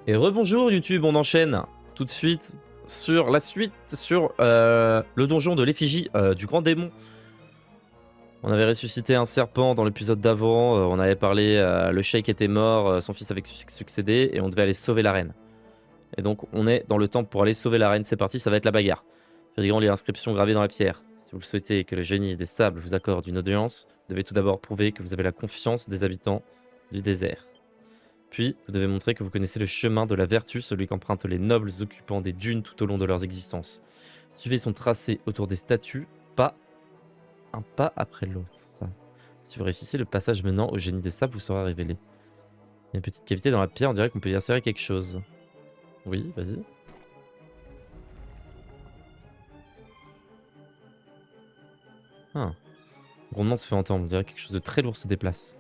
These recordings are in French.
Et rebonjour YouTube, on enchaîne tout de suite sur la suite, sur le donjon de l'effigie du grand démon. On avait ressuscité un serpent dans l'épisode d'avant, on avait parlé, le sheik était mort, son fils avait succédé et on devait aller sauver la reine. Et donc on est dans le temple pour aller sauver la reine, c'est parti, ça va être la bagarre. Ferdigan lit l'inscription gravée dans la pierre. Si vous le souhaitez que le génie des sables vous accorde une audience, vous devez tout d'abord prouver que vous avez la confiance des habitants du désert. Puis, vous devez montrer que vous connaissez le chemin de la vertu, celui qu'empruntent les nobles occupants des dunes tout au long de leurs existences. Suivez son tracé autour des statues, un pas après l'autre. Si vous réussissez le passage menant au génie des sables, vous sera révélé. Il y a une petite cavité dans la pierre, on dirait qu'on peut y insérer quelque chose. Oui, vas-y. Ah. Un grondement se fait entendre, on dirait que quelque chose de très lourd se déplace.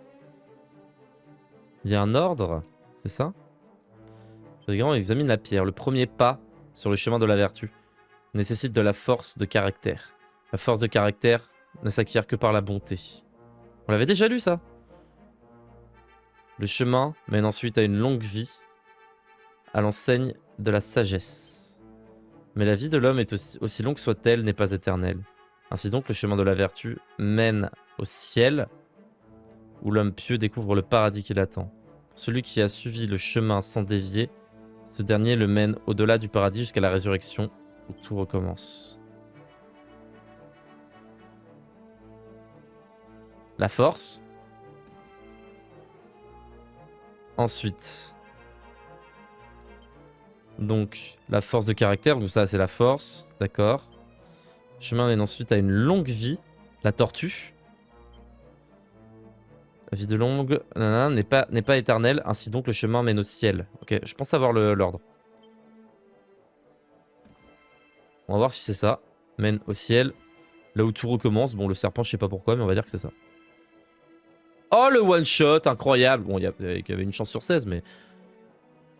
Il y a un ordre, c'est ça? Ferdigan examine la pierre. Le premier pas sur le chemin de la vertu nécessite de la force de caractère. La force de caractère ne s'acquiert que par la bonté. On l'avait déjà lu, ça. Le chemin mène ensuite à une longue vie, à l'enseigne de la sagesse. Mais la vie de l'homme est aussi longue soit-elle, n'est pas éternelle. Ainsi donc, le chemin de la vertu mène au ciel, où l'homme pieux découvre le paradis qui l'attend. Pour celui qui a suivi le chemin sans dévier, ce dernier le mène au-delà du paradis jusqu'à la résurrection, où tout recommence. La force. Ensuite. Donc, la force de caractère, donc ça c'est la force, d'accord. Le chemin mène ensuite à une longue vie, la tortue. La vie de longue n'est pas éternelle, ainsi donc le chemin mène au ciel. Ok, je pense avoir l'ordre. On va voir si c'est ça. Mène au ciel, là où tout recommence. Bon, le serpent, je sais pas pourquoi, mais on va dire que c'est ça. Oh, le one-shot, incroyable. Bon, il y avait une chance sur 16, mais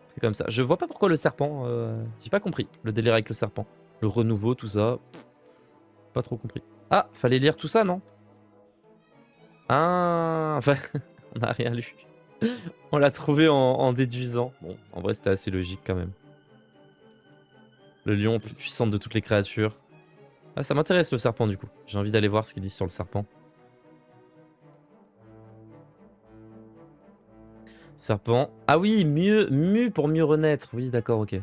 c'est comme ça. Je vois pas pourquoi le serpent... J'ai pas compris, le délire avec le serpent. Le renouveau, tout ça. Pas trop compris. Ah, fallait lire tout ça, non? Ah, enfin, on n'a rien lu. On l'a trouvé en déduisant. Bon, en vrai, c'était assez logique quand même. Le lion plus puissant de toutes les créatures. Ah, ça m'intéresse le serpent du coup. J'ai envie d'aller voir ce qu'ils disent sur le serpent. Serpent. Ah oui, mu pour mieux renaître. Oui, d'accord, ok.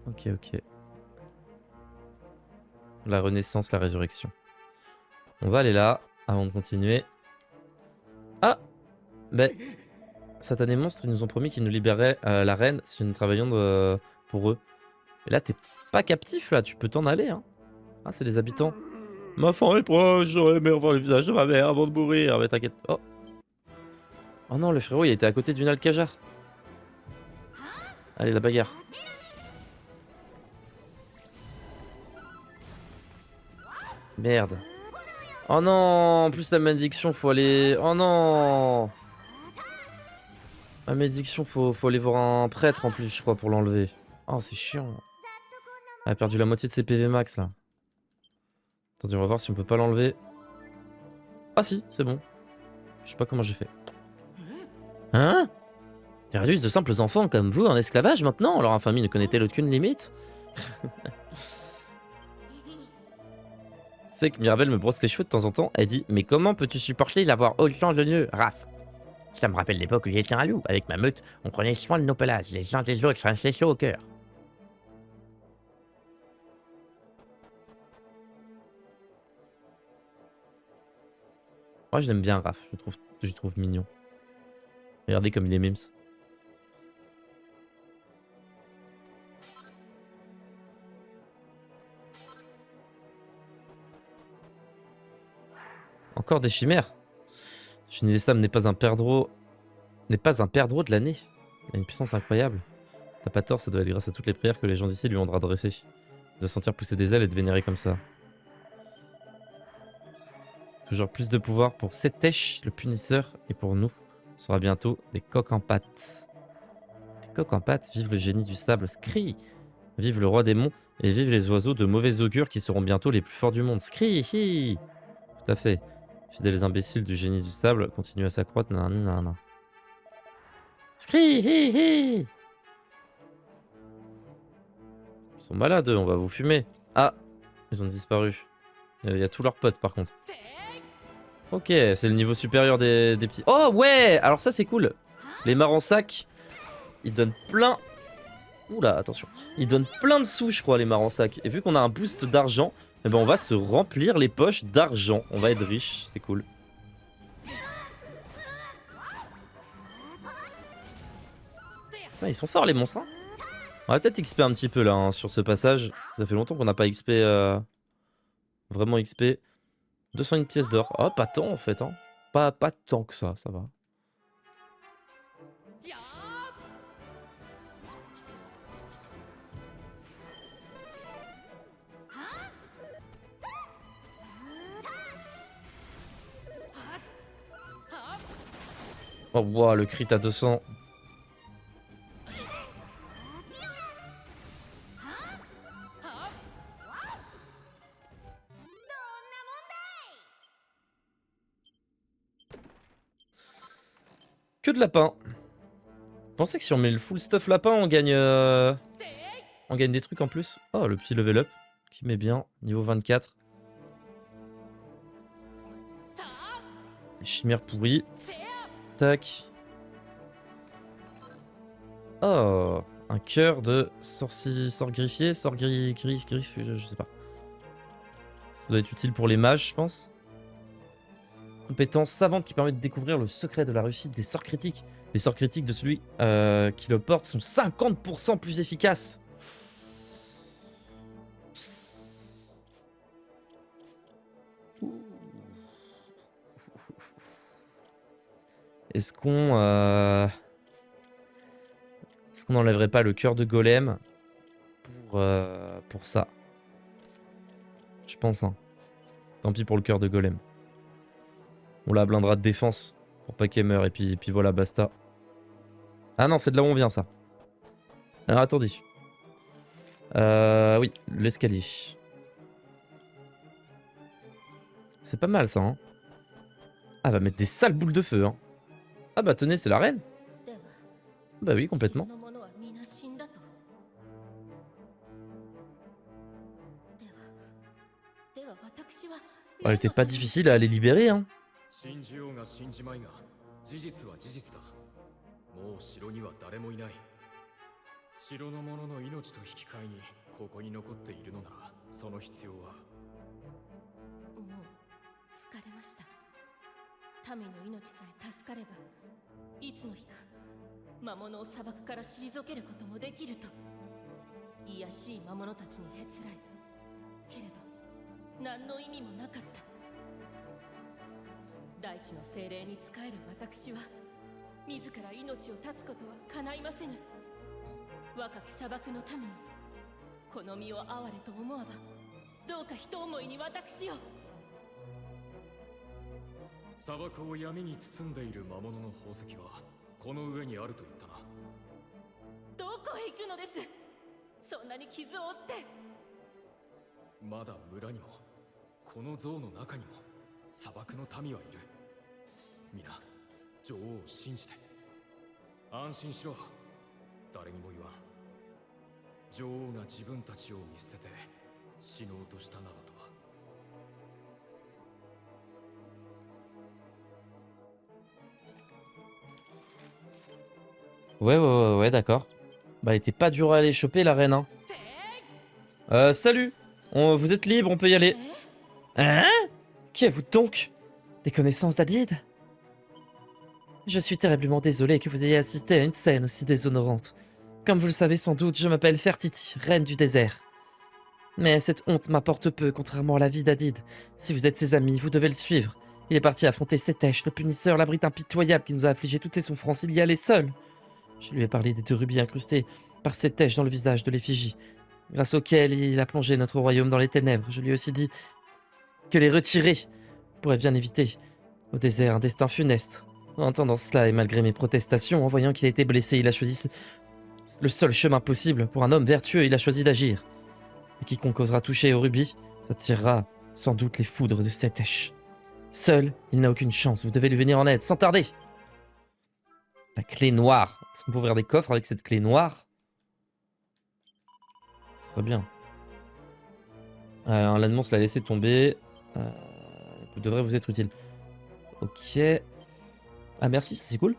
Ok. La renaissance, la résurrection. On va aller là, avant de continuer. Ah, ben, satanés monstres, ils nous ont promis qu'ils nous libéraient la reine si nous travaillions pour eux. Et là, t'es pas captif, là, tu peux t'en aller, hein. Ah, c'est les habitants. Ma fin est proche, j'aurais aimé revoir le visage de ma mère avant de mourir. Mais t'inquiète. Oh. Oh non, le frérot, il était à côté d'une alcajar. Allez, la bagarre. Merde. Oh non, en plus la malédiction, faut aller... Oh non. La malédiction, faut aller voir un prêtre en plus, je crois, pour l'enlever. Oh, c'est chiant. Elle a perdu la moitié de ses PV max, là. Attendez, on va voir si on peut pas l'enlever. Ah si, c'est bon. Je sais pas comment j'ai fait. Hein? Ils réduisent de simples enfants comme vous en esclavage maintenant? Leur infamie ne connaît-elle aucune limite? C'est que Mirabelle me brosse les cheveux de temps en temps. Elle dit: mais comment peux-tu supporter d'avoir autant de nœuds, Raph? Ça me rappelle l'époque où j'étais un loup. Avec ma meute, on prenait soin de nos pelages, les uns des autres, un chaud au cœur. Moi, je l'aime bien, Raph. Je le trouve mignon. Regardez comme il est mims. Encore des chimères. Génie des sables n'est pas un perdreau. N'est pas un perdreau de l'année. Il a une puissance incroyable. T'as pas tort, ça doit être grâce à toutes les prières que les gens d'ici lui ont adressées. De sentir pousser des ailes et de vénérer comme ça. Toujours plus de pouvoir pour Setesh, le punisseur, et pour nous. Ce sera bientôt des coqs en pattes. Des coqs en pattes, vive le génie du sable, Scri. Vive le roi des monts, et vive les oiseaux de mauvais augure qui seront bientôt les plus forts du monde. Scri, hi. Tout à fait. Fidèles imbéciles du génie du sable continuent à s'accroître. Nanana. Scri, hi, hi. Ils sont malades, on va vous fumer. Ah, ils ont disparu. Il y a tous leurs potes par contre. Ok, c'est le niveau supérieur des petits. Oh ouais, alors ça c'est cool. Les mares en sac, ils donnent plein... Oula, attention. Ils donnent plein de sous, je crois, les mares en sac. Et vu qu'on a un boost d'argent, eh ben on va se remplir les poches d'argent. On va être riche, c'est cool. Ah, ils sont forts les monstres, hein. On va peut-être XP un petit peu là, hein, sur ce passage. Parce que ça fait longtemps qu'on n'a pas XP... Vraiment XP. 201 pièces d'or. Oh, pas tant en fait, hein. Pas tant que ça va. Oh, wow, le crit à 200. Que de lapin. Vous pensez que si on met le full stuff lapin, on gagne des trucs en plus? Oh, le petit level up qui met bien. Niveau 24. Les chimères pourries. Tac. Oh, un cœur de sort griffier, griffe, je sais pas. Ça doit être utile pour les mages, je pense. Compétence savante qui permet de découvrir le secret de la réussite des sorts critiques. Les sorts critiques de celui qui le porte sont 50% plus efficaces. Est-ce qu'on enlèverait pas le cœur de golem pour ça? Je pense, hein. Tant pis pour le cœur de golem. On la blindera de défense pour pas qu'elle meure et puis voilà, basta. Ah non, c'est de là où on vient ça. Alors attendez. Oui, l'escalier. C'est pas mal ça, hein. Ah, va mettre des sales boules de feu, hein. Ah bah tenez, c'est la reine. Bah oui, complètement. Oh, elle était pas difficile à les libérer, hein. Ouais, d'accord. Bah, elle était pas dure à aller choper, la reine, hein. Salut. Vous êtes libre, on peut y aller. Hein? Qui êtes-vous donc? Des connaissances d'Adid? Je suis terriblement désolé que vous ayez assisté à une scène aussi déshonorante. Comme vous le savez sans doute, je m'appelle Fertiti, reine du désert. Mais cette honte m'apporte peu, contrairement à la vie d'Adid. Si vous êtes ses amis, vous devez le suivre. Il est parti affronter Setesh, le punisseur, l'abrite impitoyable qui nous a affligé toutes ses souffrances. Il y allait seul. Je lui ai parlé des 2 rubis incrustés par Setesh dans le visage de l'effigie, grâce auquel il a plongé notre royaume dans les ténèbres. Je lui ai aussi dit que les retirer pourrait bien éviter au désert un destin funeste. En entendant cela et malgré mes protestations, en voyant qu'il a été blessé, il a choisi le seul chemin possible. Pour un homme vertueux, il a choisi d'agir. Et quiconque osera toucher au rubis, s'attirera sans doute les foudres de Setesh. Seul, il n'a aucune chance. Vous devez lui venir en aide, sans tarder. La clé noire. Est-ce qu'on peut ouvrir des coffres avec cette clé noire? Ce serait bien. L'annonce l'a laissé tomber. Devrait vous être utile. Ok. Ah merci, ça c'est cool.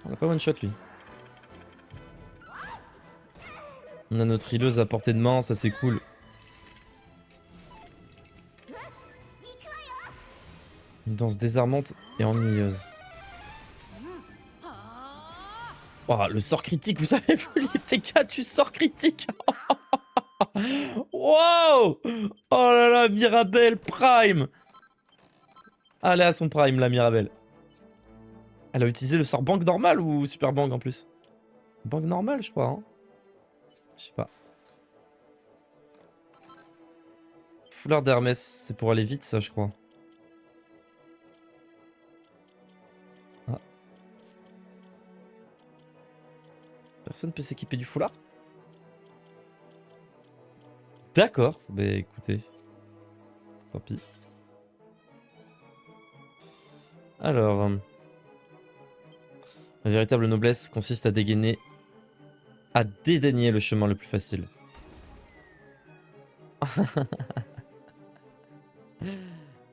On a pas one shot lui. On a notre hileuse à portée de main, ça c'est cool. Une danse désarmante et ennuyeuse. Oh, le sort critique, vous savez, vous les TK, tu sors critique. Wow. Oh là là, Mirabelle Prime. Elle est à son prime, la Mirabelle. Elle a utilisé le sort banque normal ou super banque en plus? Banque normale, je crois. Hein, je sais pas. Foulard d'Hermès, c'est pour aller vite, ça, je crois. Ah. Personne peut s'équiper du foulard? D'accord, bah écoutez. Tant pis. Alors... la véritable noblesse consiste à dégainer... à dédaigner le chemin le plus facile.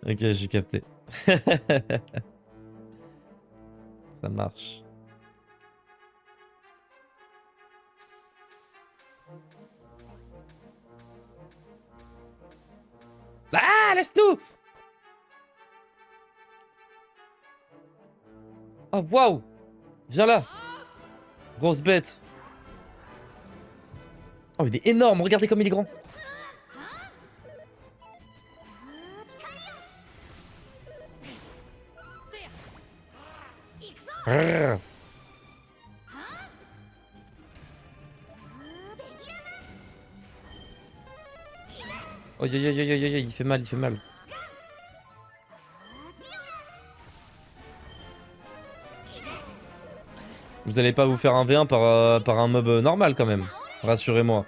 Ok, j'ai capté. Ça marche. Ah, laisse-nous! Oh, waouh! Viens là! Grosse bête! Oh, il est énorme! Regardez comme il est grand! Rrr. Oh, il fait mal, il fait mal. Vous allez pas vous faire un V1 par un mob normal quand même. Rassurez-moi.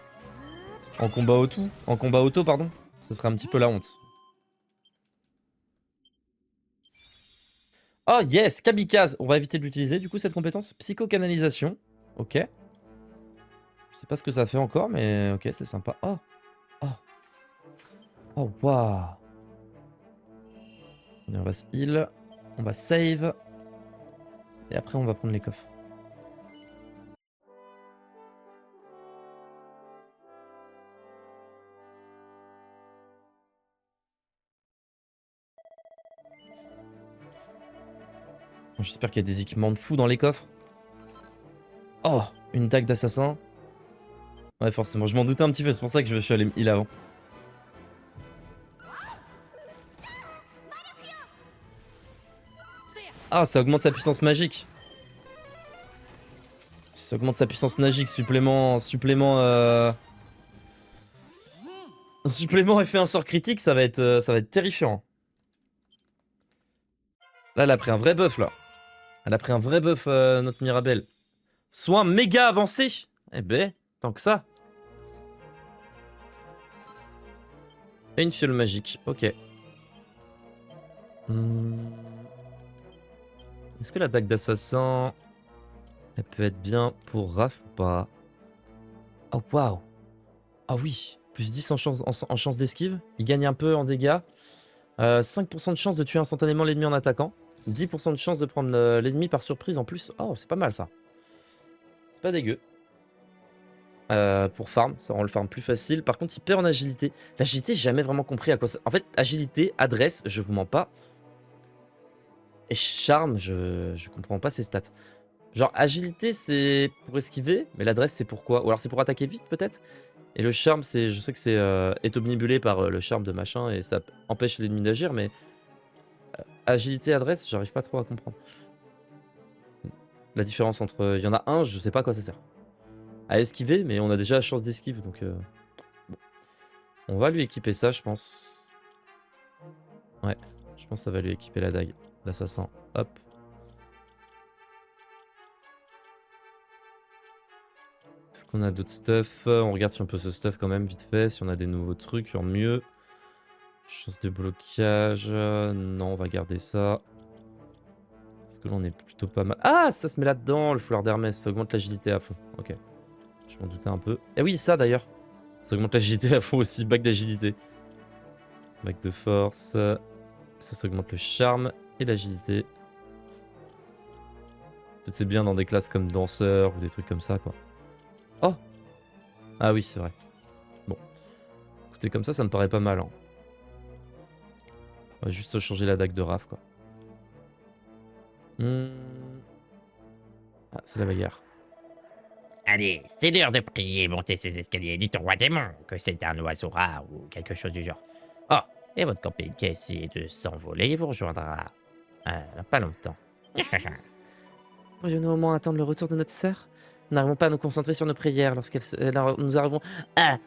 En combat auto, pardon. Ce serait un petit peu la honte. Oh yes, Kamikaze. On va éviter de l'utiliser du coup cette compétence. Psychocanalisation. Ok. Je sais pas ce que ça fait encore, mais ok, c'est sympa. Oh. Oh. Oh, waouh. On va se heal. On va save. Et après, on va prendre les coffres. J'espère qu'il y a des équipements de fou dans les coffres. Oh, une dague d'assassin. Ouais, forcément, je m'en doutais un petit peu, c'est pour ça que je suis allé me heal avant. Ah, ça augmente sa puissance magique. Ça augmente sa puissance magique, supplément et fait un sort critique, ça va être terrifiant. Là, elle a pris un vrai buff, là. Elle a pris un vrai buff, notre Mirabelle. Soin méga avancé. Eh ben, tant que ça. Et une fiole magique, ok. Est-ce que la dague d'assassin, elle peut être bien pour Raph ou pas? Oh waouh. Ah oui, plus 10 en chance d'esquive. Il gagne un peu en dégâts. 5% de chance de tuer instantanément l'ennemi en attaquant. 10% de chance de prendre l'ennemi par surprise en plus. Oh, c'est pas mal ça. C'est pas dégueu. Pour farm, ça rend le farm plus facile. Par contre, il perd en agilité. L'agilité, j'ai jamais vraiment compris à quoi ça... En fait, agilité, adresse, je vous mens pas. Et charme, je comprends pas ses stats. Genre, agilité, c'est pour esquiver, mais l'adresse, c'est pour quoi? Ou alors c'est pour attaquer vite, peut-être? Et le charme, c'est, je sais que c'est est omnibulé par le charme de machin, et ça empêche l'ennemi d'agir, mais... agilité, adresse, j'arrive pas trop à comprendre. La différence entre... Il y en a un, je sais pas à quoi ça sert. À esquiver, mais on a déjà la chance d'esquive, donc... Bon. On va lui équiper ça, je pense. Ouais, je pense que ça va lui équiper la dague d'assassin. Hop. Est-ce qu'on a d'autres stuff? On regarde si on peut se stuff quand même vite fait, si on a des nouveaux trucs en mieux. Chance de blocage. Non, on va garder ça. que là on est plutôt pas mal. Ah, ça se met là-dedans, le foulard d'Hermès, ça augmente l'agilité à fond. Ok. Je m'en doutais un peu. Et oui, ça d'ailleurs. Ça augmente l'agilité à fond aussi, bac d'agilité. Bac de force. Ça augmente le charme et l'agilité. En fait, c'est bien dans des classes comme danseur ou des trucs comme ça, quoi. Oh! Ah oui, c'est vrai. Bon. Écoutez, comme ça me paraît pas mal. Hein. On va juste changer la dague de Raph, quoi. Ah, c'est la bagarre. Allez, c'est l'heure de prier et monter ces escaliers. Dites au roi démon que c'est un oiseau rare ou quelque chose du genre. Oh, et votre copine qui a essayé de s'envoler vous rejoindra dans pas longtemps. Pourrions-nous au moins attendre le retour de notre sœur? Nous n'arrivons pas à nous concentrer sur nos prières nous arrivons... Ah,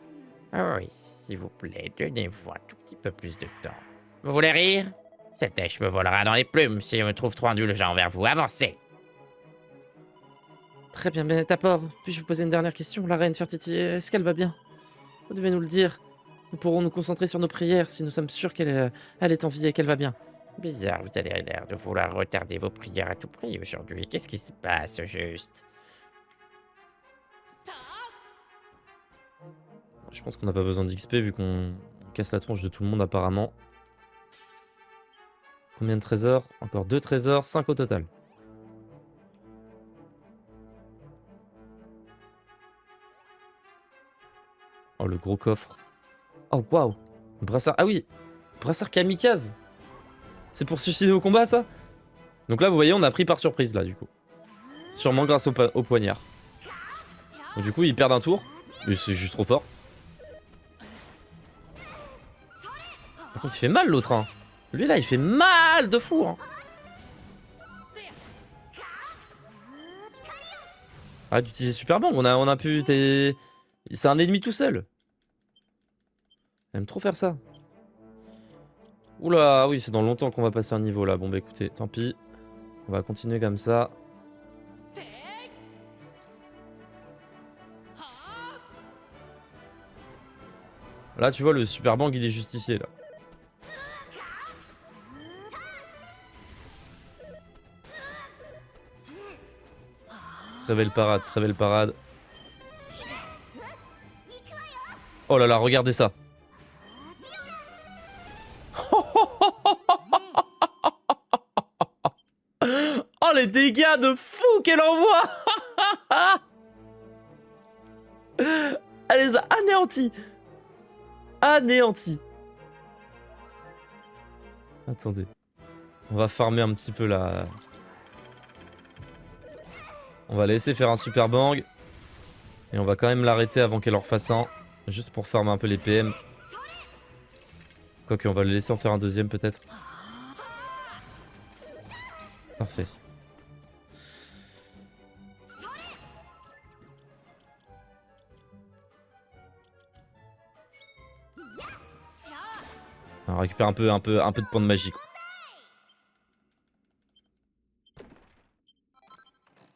oui, s'il vous plaît, donnez-vous un tout petit peu plus de temps. Vous voulez rire? Cette têche me volera dans les plumes si je me trouve trop indulgent envers vous. Avancez! Très bien, mais d'abord, puis-je vous poser une dernière question? La reine Fertiti, est-ce qu'elle va bien? Vous devez nous le dire. Nous pourrons nous concentrer sur nos prières si nous sommes sûrs elle est en vie et qu'elle va bien. Bizarre, vous avez l'air de vouloir retarder vos prières à tout prix aujourd'hui. Qu'est-ce qui se passe juste? Je pense qu'on n'a pas besoin d'XP vu qu'on casse la tronche de tout le monde apparemment. Combien de trésors? Encore 2 trésors, 5 au total. Oh, le gros coffre. Oh, waouh! Brassard. Ah oui! Brassard kamikaze! C'est pour suicider au combat, ça? Donc là, vous voyez, on a pris par surprise, là, du coup. Sûrement grâce au poignard. Donc du coup, ils perdent un tour. Mais c'est juste trop fort. Par contre, il fait mal, l'autre, hein. Lui, là, il fait mal de fou, hein. Arrête d'utiliser Super Bang, on a pu... C'est un ennemi tout seul. J'aime trop faire ça. Oula, oui, c'est dans longtemps qu'on va passer un niveau, là. Bon, bah écoutez, tant pis. On va continuer comme ça. Là, tu vois, le Super Bang, il est justifié, là. Très belle parade, très belle parade. Oh là là, regardez ça. Oh, les dégâts de fou qu'elle envoie. Elle les a anéantis. Anéantis. Attendez. On va farmer un petit peu là. On va laisser faire un Super Bang. Et on va quand même l'arrêter avant qu'elle en refasse un. Juste pour farmer un peu les PM. Quoique, on va le laisser en faire un deuxième peut-être. Parfait. On récupère un peu de points de magie. Quoi.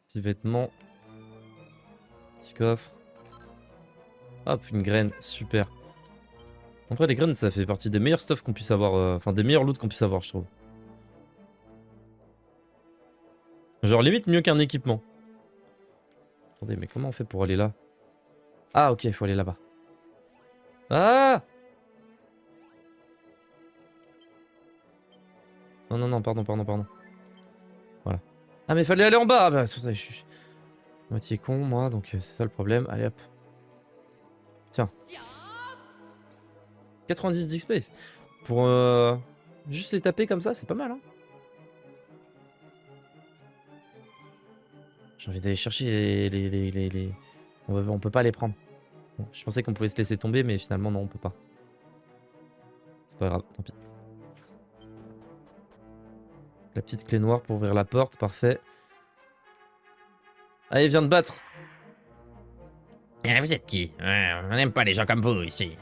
Petits vêtements. Petit coffre. Hop, une graine. Super. En vrai, les graines, ça fait partie des meilleurs stuff qu'on puisse avoir. Enfin, des meilleurs loots qu'on puisse avoir, je trouve. Genre, limite mieux qu'un équipement. Attendez, mais comment on fait pour aller là? Ah, ok, il faut aller là-bas. Ah! Non, non, non, pardon. Voilà. Ah, mais fallait aller en bas! Ah, bah, je suis moitié con, moi, donc c'est ça le problème. Allez, hop. Tiens. 90 d'XP. Pour juste les taper comme ça, c'est pas mal, hein. J'ai envie d'aller chercher les... On peut pas les prendre. Bon, je pensais qu'on pouvait se laisser tomber, mais finalement, non, on peut pas. C'est pas grave, tant pis. La petite clé noire pour ouvrir la porte, parfait. Allez, viens de battre. Vous êtes qui? On n'aime pas les gens comme vous ici.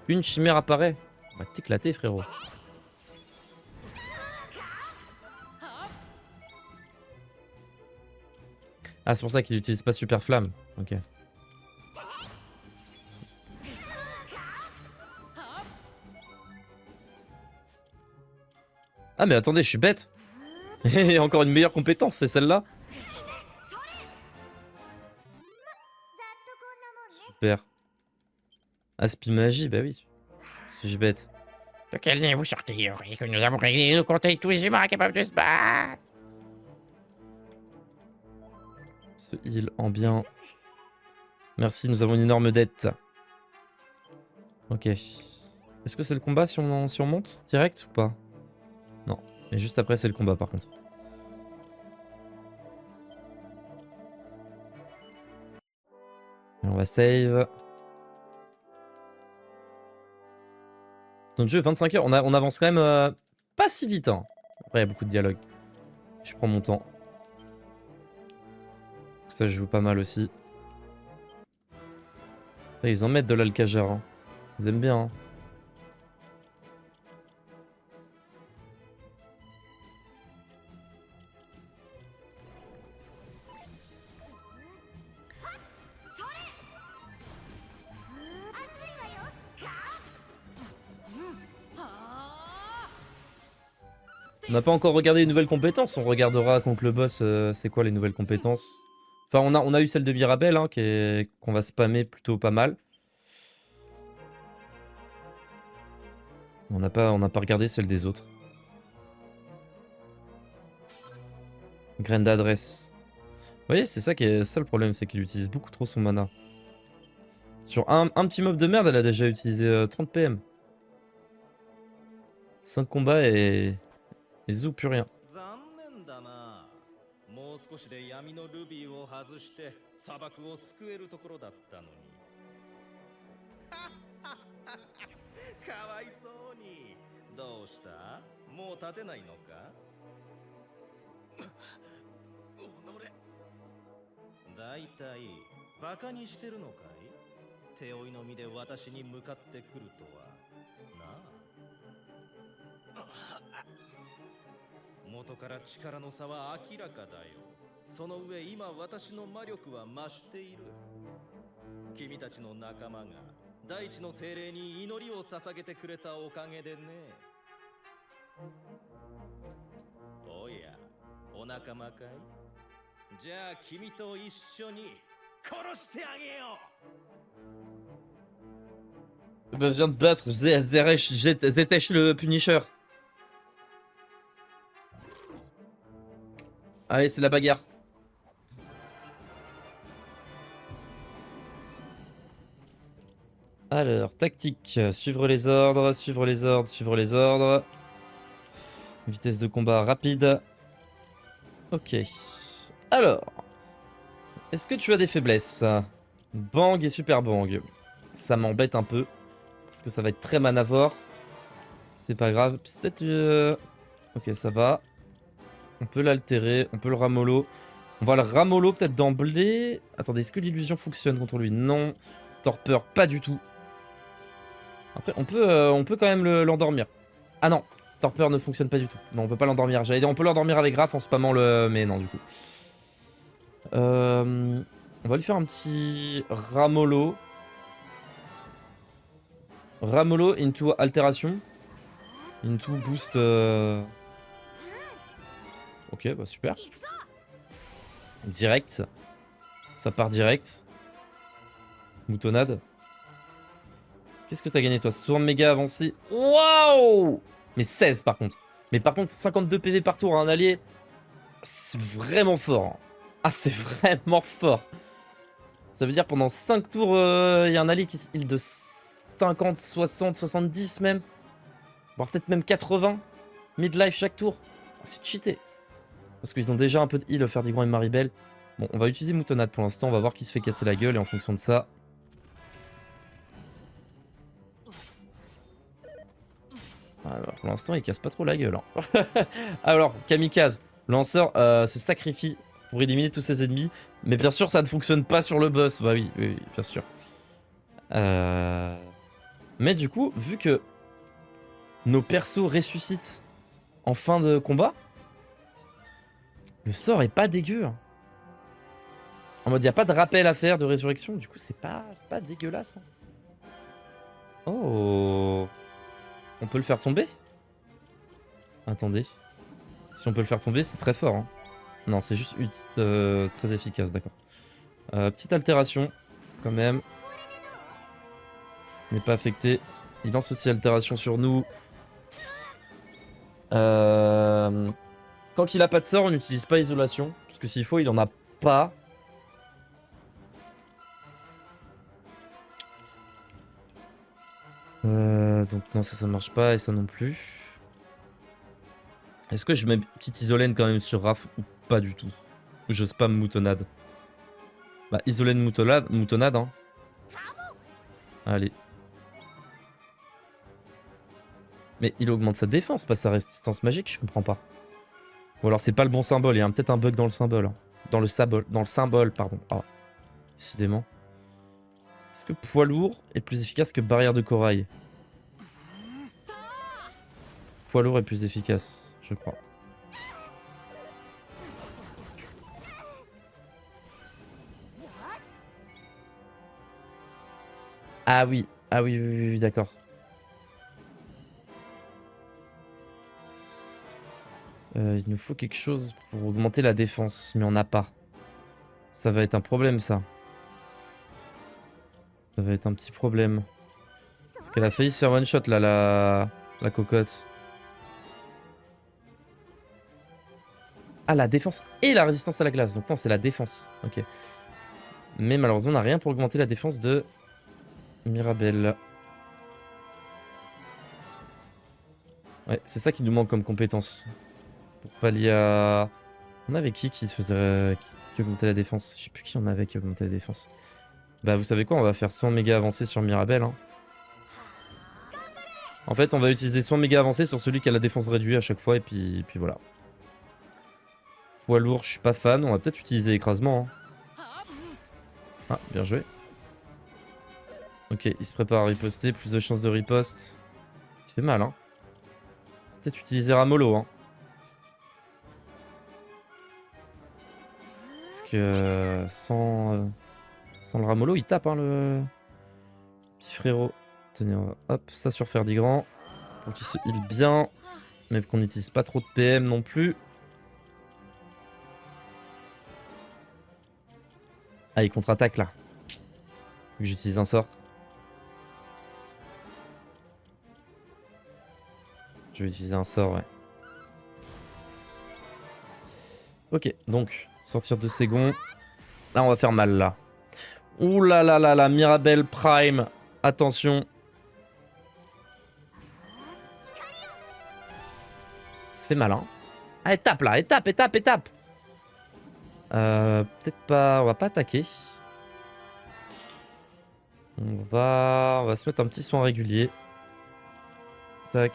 Une chimère apparaît. On va t'éclater, frérot. Ah, c'est pour ça qu'il n'utilise pas Super Flamme. Ok. Ah, mais attendez, je suis bête. Et encore une meilleure compétence, c'est celle-là. Super. Aspi magie, bah oui. Suis-je bête? De quel nez vous sortez que nous avons réglé de compter tous les humains capables de se battre? Ce heal en bien. Merci, nous avons une énorme dette. Ok. Est-ce que c'est le combat si on monte direct ou pas? Non. Et juste après, c'est le combat par contre. Et on va save. Notre jeu, 25 heures. On avance quand même pas si vite. Hein. Après, il y a beaucoup de dialogue. Je prends mon temps. Ça joue pas mal aussi. Et ils en mettent de l'Alcajar. Hein. Ils aiment bien. Hein. On n'a pas encore regardé les nouvelles compétences, on regardera contre le boss c'est quoi les nouvelles compétences. Enfin on a eu celle de Mirabelle hein, qu'on va spammer plutôt pas mal. On n'a pas regardé celle des autres. Graine d'adresse. Vous voyez c'est ça le problème, c'est qu'il utilise beaucoup trop son mana. Sur un petit mob de merde elle a déjà utilisé 30 PM. 5 combats et zou plus rien. もう少しで闇のルビーを外して砂漠を救えるところだったのにかわいそうにどうしたもう立てないのかだいたいバカにしてるのかい手負いの身で私に向かってくるとはなあ元から力の差は明らかだよその上今私の魔力は増している君たちの仲間が大地の精霊に祈りを捧げてくれたおかげでねおやお仲間かいじゃあ君と一緒に殺してあげよう Bah, vient de battre Zeresh, Zetesh le Punisher. Allez, c'est la bagarre. Alors, tactique. Suivre les ordres, suivre les ordres, suivre les ordres. Vitesse de combat rapide. Ok. Alors. Est-ce que tu as des faiblesses? Bang et super bang. Ça m'embête un peu. Parce que ça va être très manavore. C'est pas grave. Peut-être... Ok, ça va. On peut l'altérer. On peut le ramolo. On va le ramolo peut-être d'emblée. Attendez, est-ce que l'illusion fonctionne contre lui? Non. Torpeur, pas du tout. Après, on peut quand même l'endormir. Ah non, Torpeur ne fonctionne pas du tout. Non, on peut pas l'endormir. J'allais dire, on peut l'endormir avec Graf en spammant le... Mais non, du coup. On va lui faire un petit ramolo. Ramolo into altération. Into boost... Ok, bah super. Direct. Ça part direct. Moutonnade. Qu'est-ce que t'as gagné toi? Soin méga avancé. Waouh! Mais 16 par contre. Mais par contre 52 PV par tour à un allié. C'est vraiment fort. Hein. Ah c'est vraiment fort. Ça veut dire pendant 5 tours, il y a un allié qui se heal de 50, 60, 70 même. Voire peut-être même 80. Midlife chaque tour. Oh, c'est cheaté. Parce qu'ils ont déjà un peu de heal, Ferdigrand et Maribel. Bon, on va utiliser Moutonnade pour l'instant. On va voir qui se fait casser la gueule et en fonction de ça... Alors, pour l'instant, il casse pas trop la gueule. Hein. Alors, Kamikaze, lanceur se sacrifie pour éliminer tous ses ennemis. Mais bien sûr, ça ne fonctionne pas sur le boss. Bah oui, oui, oui bien sûr. Mais du coup, vu que nos persos ressuscitent en fin de combat, le sort est pas dégueu. Hein. En mode, il n'y a pas de rappel à faire de résurrection. Du coup, c'est pas dégueulasse. Hein. Oh... On peut le faire tomber? Attendez. Si on peut le faire tomber, c'est très fort. Hein. Non, c'est juste très efficace, d'accord. Petite altération, quand même. Il n'est pas affecté. Il lance aussi altération sur nous. Tant qu'il a pas de sort, on n'utilise pas isolation. Parce que s'il faut, il en a pas. Donc non, ça marche pas et ça non plus. Est-ce que je mets petite isolène quand même sur Raph ou pas du tout? Ou je spam moutonade? Bah isolène moutonade hein. Allez. Mais il augmente sa défense, pas sa résistance magique, je comprends pas. Ou alors c'est pas le bon symbole, il y a peut-être un bug dans le symbole. Hein. Dans le symbole, pardon. Ah, décidément. Est-ce que poids lourd est plus efficace que barrière de corail? Poids lourd est plus efficace, je crois. Ah oui, ah oui, oui, d'accord. Il nous faut quelque chose pour augmenter la défense, mais on n'a pas. Ça va être un problème, ça. Ça va être un petit problème. Parce qu'elle a failli se faire one shot, là, la cocotte. Ah, la défense et la résistance à la glace. Donc non, c'est la défense. Ok. Mais malheureusement, on n'a rien pour augmenter la défense de Mirabelle. Ouais, c'est ça qui nous manque comme compétence. Pour pallier à... On avait qui faisait... qui augmentait la défense? Je sais plus qui on avait qui augmentait la défense. Bah vous savez quoi, on va faire soin méga avancé sur Mirabelle. Hein. En fait, on va utiliser soin méga avancé sur celui qui a la défense réduite à chaque fois et puis voilà. Poids lourd, je suis pas fan. On va peut-être utiliser écrasement. Hein. Ah, bien joué. Ok, il se prépare à riposter. Plus de chances de riposte. Il fait mal, hein. Peut-être utiliser Ramolo, hein. Parce que sans le Ramolo, il tape, hein, le petit frérot. Tenez, on va, hop, ça sur Ferdigrand. Pour qu'il se heal bien. Mais qu'on n'utilise pas trop de PM non plus. Ah, il contre-attaque là. Faut que j'utilise un sort. Je vais utiliser un sort, ouais. Ok, donc, sortir de Ségon. Là, on va faire mal, là. Ouh là là là là, Mirabelle Prime. Attention. Ça fait mal, hein. Ah, étape, là. Étape. Peut-être pas... On va pas attaquer. On va se mettre un petit soin régulier. Tac.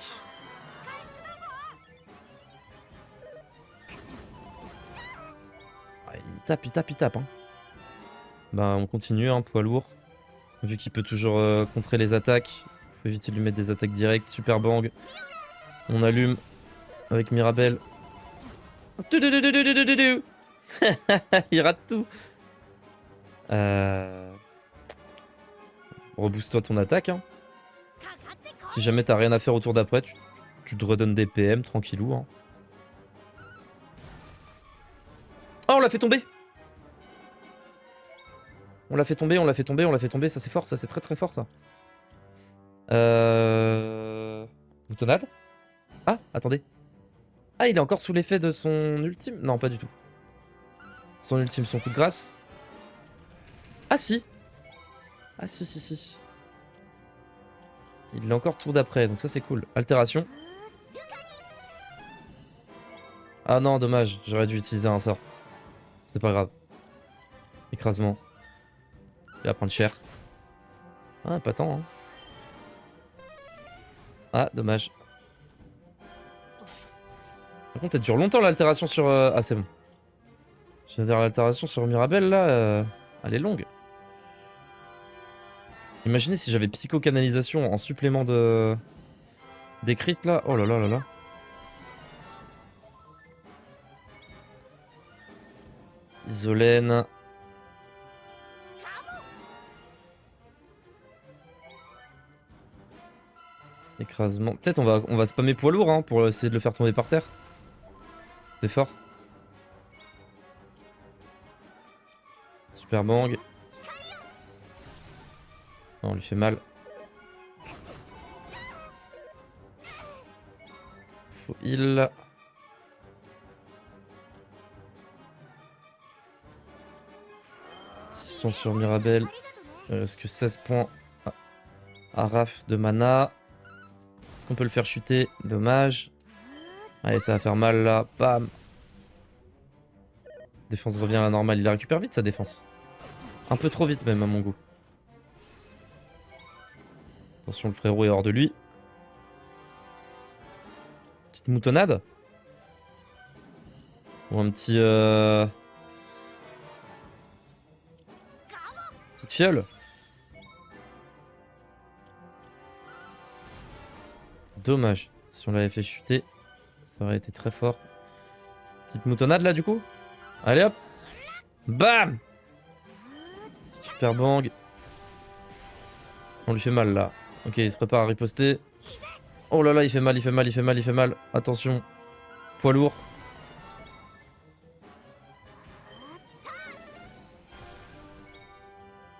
Il tape. Hein. Bah, on continue, hein, poids lourd. Vu qu'il peut toujours contrer les attaques. Faut éviter de lui mettre des attaques directes. Super bang. On allume avec Mirabelle. Il rate tout. Rebooste-toi ton attaque. Hein. Si jamais t'as rien à faire au tour d'après, tu te redonnes des PM tranquillou. Hein. Oh, on l'a fait tomber. On l'a fait tomber. Ça c'est fort, ça c'est très très fort ça. Moutonade. Ah, attendez. Ah, il est encore sous l'effet de son ultime? Non, pas du tout. Son ultime, son coup de grâce. Ah si. Ah si. Il l'a encore tour d'après, donc ça c'est cool. Altération. Ah non, dommage, j'aurais dû utiliser un sort. C'est pas grave. Écrasement. Il va prendre cher. Ah, pas tant, hein. Ah, dommage. Par contre, elle dure longtemps l'altération sur... Ah, c'est bon. Je veux dire, l'altération sur Mirabelle, là, elle est longue. Imaginez si j'avais psychocanalisation en supplément de... d'écrit, là. Oh là là là là. Isolène. Écrasement. Peut-être on va spammer poids lourd, hein, pour essayer de le faire tomber par terre. C'est fort. Super bang. Non, on lui fait mal. Faut heal. Ils sont sur Mirabelle. Il reste que 16 points à Raph de mana. Est-ce qu'on peut le faire chuter? Dommage. Allez, ça va faire mal là. Bam. Défense revient à la normale. Il la récupère vite sa défense. Un peu trop vite même à mon goût. Attention, le frérot est hors de lui. Petite moutonnade. Ou un petit... Petite fiole. Dommage. Si on l'avait fait chuter, ça aurait été très fort. Petite moutonnade là du coup. Allez hop. Bam. Super bang. On lui fait mal là. Ok, il se prépare à riposter. Oh là là, il fait mal, il fait mal, il fait mal, il fait mal. Attention. Poids lourd.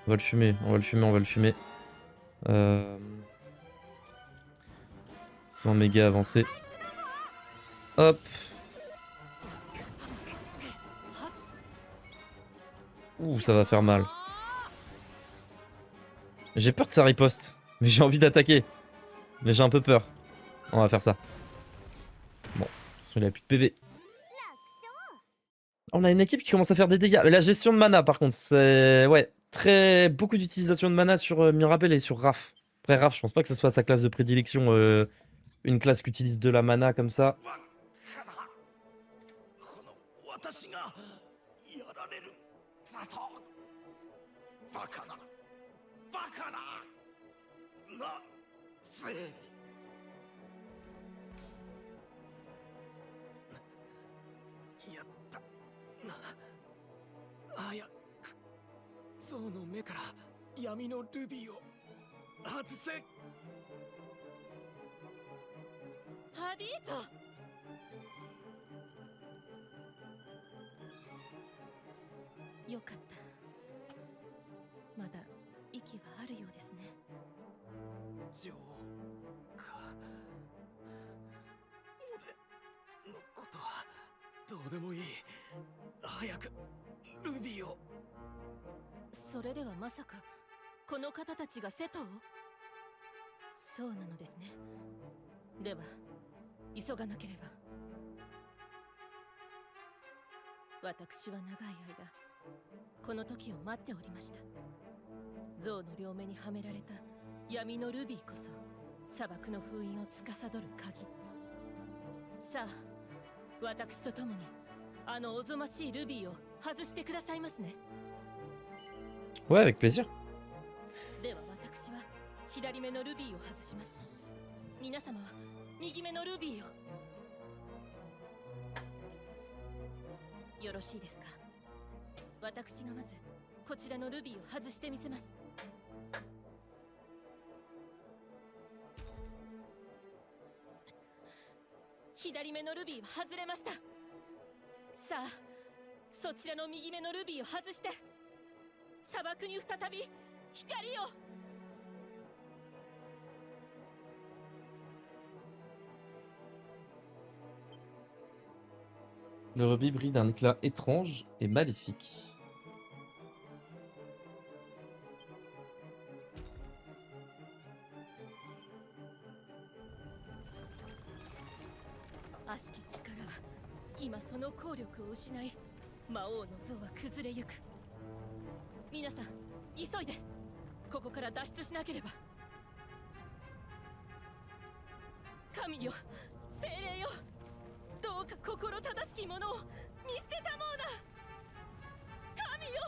On va le fumer, on va le fumer, on va le fumer. Sans méga avancé. Hop. Ouh, ça va faire mal. J'ai peur de sa riposte. Mais j'ai envie d'attaquer. Mais j'ai un peu peur. On va faire ça. Bon, il a plus de PV. On a une équipe qui commence à faire des dégâts. La gestion de mana, par contre, c'est... Ouais, beaucoup d'utilisation de mana sur Mirabelle et sur Raph. Après, Raph, je pense pas que ce soit sa classe de prédilection. Une classe qui utilise de la mana comme ça.よかった。まだ息はあるようですね。女王か。俺のことはどうでもいい。早くルビーを。それではまさかこの方たちがセトを？そうなのですね。では急がなければ。私は長い間この時を待っておりました。象の両目にはめられた闇のルビーこそ砂漠の封印を司る鍵。さあ、私と共にあのおぞましいルビーを外してくださいますね。Ouais, avec plaisir. では私は左目のルビーを外します。皆様は右目のルビーを。よろしいですか。私がまずこちらのルビーを外してみせます。左目のルビーは外れました。さあ、そちらの右目のルビーを外して砂漠に再び光を。Le rubis brille d'un éclat étrange et maléfique.悪しき力は今その効力を失い、魔王の像は崩れゆく。皆さん急いでここから脱出しなければ。神よ、精霊よ、どうか心正しき者を見捨てたもうな。神よ。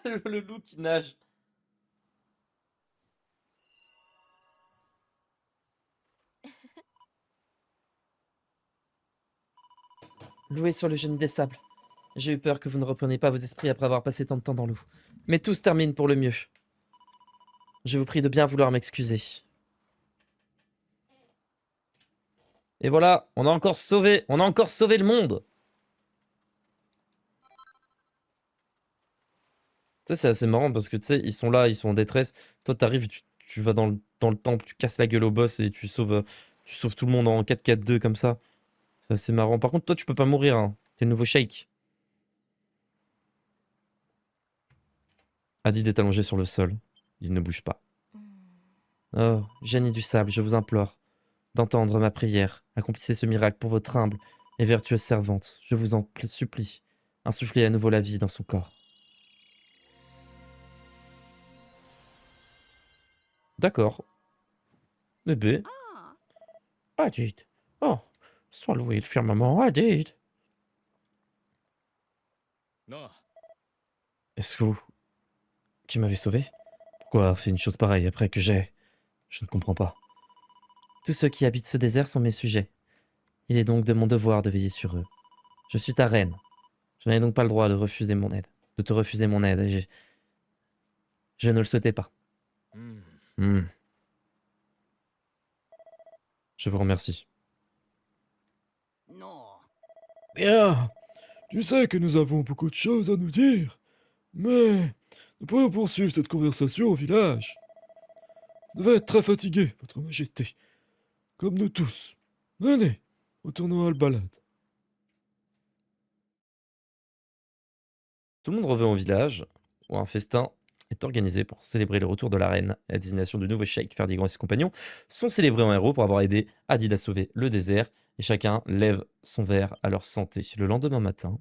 Le loup qui nage. Loué sur le génie des sables. J'ai eu peur que vous ne repreniez pas vos esprits après avoir passé tant de temps dans l'eau. Mais tout se termine pour le mieux. Je vous prie de bien vouloir m'excuser. Et voilà, on a encore sauvé le monde. Tu sais, c'est assez marrant parce que tu sais, ils sont là, ils sont en détresse. Toi, t'arrives, tu vas dans le temple, tu casses la gueule au boss et tu sauves tout le monde en 4-4-2 comme ça. C'est assez marrant. Par contre, toi, tu peux pas mourir, hein. T'es le nouveau Sheik. Hadid est allongé sur le sol. Il ne bouge pas. Oh, génie du sable, je vous implore d'entendre ma prière. Accomplissez ce miracle pour votre humble et vertueuse servante. Je vous en supplie. Insufflez à nouveau la vie dans son corps. D'accord. Bébé. Hadid. Oh, sois loué le firmament, Hadid. Non. Est-ce que vous qui m'avez sauvé? Pourquoi fait une chose pareille après que j'ai... Je ne comprends pas. Tous ceux qui habitent ce désert sont mes sujets. Il est donc de mon devoir de veiller sur eux. Je suis ta reine. Je n'avais donc pas le droit de refuser mon aide. De te refuser mon aide. Et je ne le souhaitais pas. Hmm. Je vous remercie. Non. Bien, tu sais que nous avons beaucoup de choses à nous dire, mais nous pourrions poursuivre cette conversation au village. Vous devez être très fatigué, Votre Majesté, comme nous tous. Venez, retournons à Al-Balad. Tout le monde revient au village, où un festin est organisé pour célébrer le retour de la reine. La désignation du nouveau cheikh Ferdigan et ses compagnons sont célébrés en héros pour avoir aidé Hadid à sauver le désert, et chacun lève son verre à leur santé. Le lendemain matin,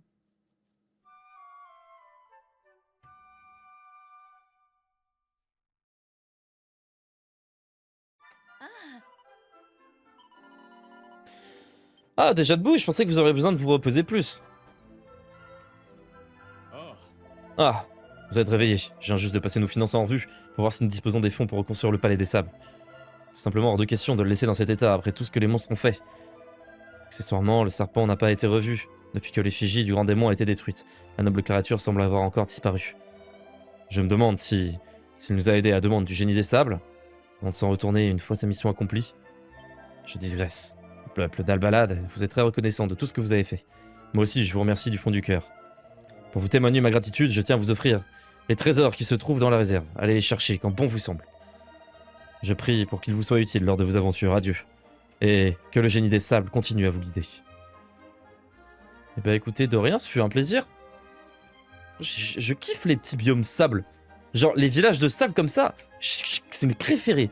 ah, déjà debout, je pensais que vous auriez besoin de vous reposer plus. Ah, vous êtes réveillés. Je viens juste de passer nos finances en revue pour voir si nous disposons des fonds pour reconstruire le palais des sables. Tout simplement hors de question de le laisser dans cet état après tout ce que les monstres ont fait. Accessoirement, le serpent n'a pas été revu depuis que l'effigie du grand démon a été détruite. La noble créature semble avoir encore disparu. Je me demande s'il nous a aidés à la demande du génie des sables, avant de s'en retourner une fois sa mission accomplie. Je digresse. Le peuple d'Al-Balad, vous êtes très reconnaissant de tout ce que vous avez fait. Moi aussi, je vous remercie du fond du cœur. Pour vous témoigner ma gratitude, je tiens à vous offrir les trésors qui se trouvent dans la réserve. Allez les chercher quand bon vous semble. Je prie pour qu'ils vous soient utiles lors de vos aventures. Adieu. Et que le génie des sables continue à vous guider. Eh ben écoutez, de rien, ce fut un plaisir. Je kiffe les petits biomes sable. Genre les villages de sable comme ça, c'est mes préférés.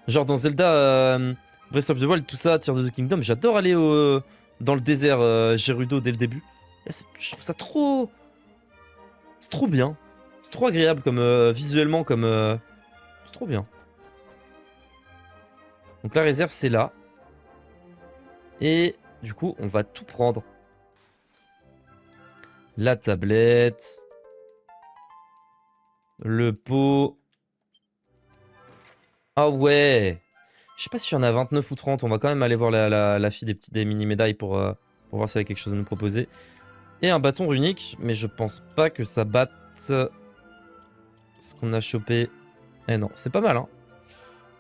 Genre dans Zelda Breath of the Wild, tout ça, Tears of the Kingdom, j'adore aller dans le désert Gerudo dès le début. Je trouve ça trop... C'est trop bien. C'est trop agréable comme visuellement, comme... C'est trop bien. Donc la réserve, c'est là. Et du coup, on va tout prendre. La tablette. Le pot. Ah ouais. Je sais pas s'il y en a 29 ou 30. On va quand même aller voir la fille des mini-médailles pour voir s'il y a quelque chose à nous proposer. Et un bâton runique. Mais je pense pas que ça batte ce qu'on a chopé. Eh non, c'est pas mal, hein.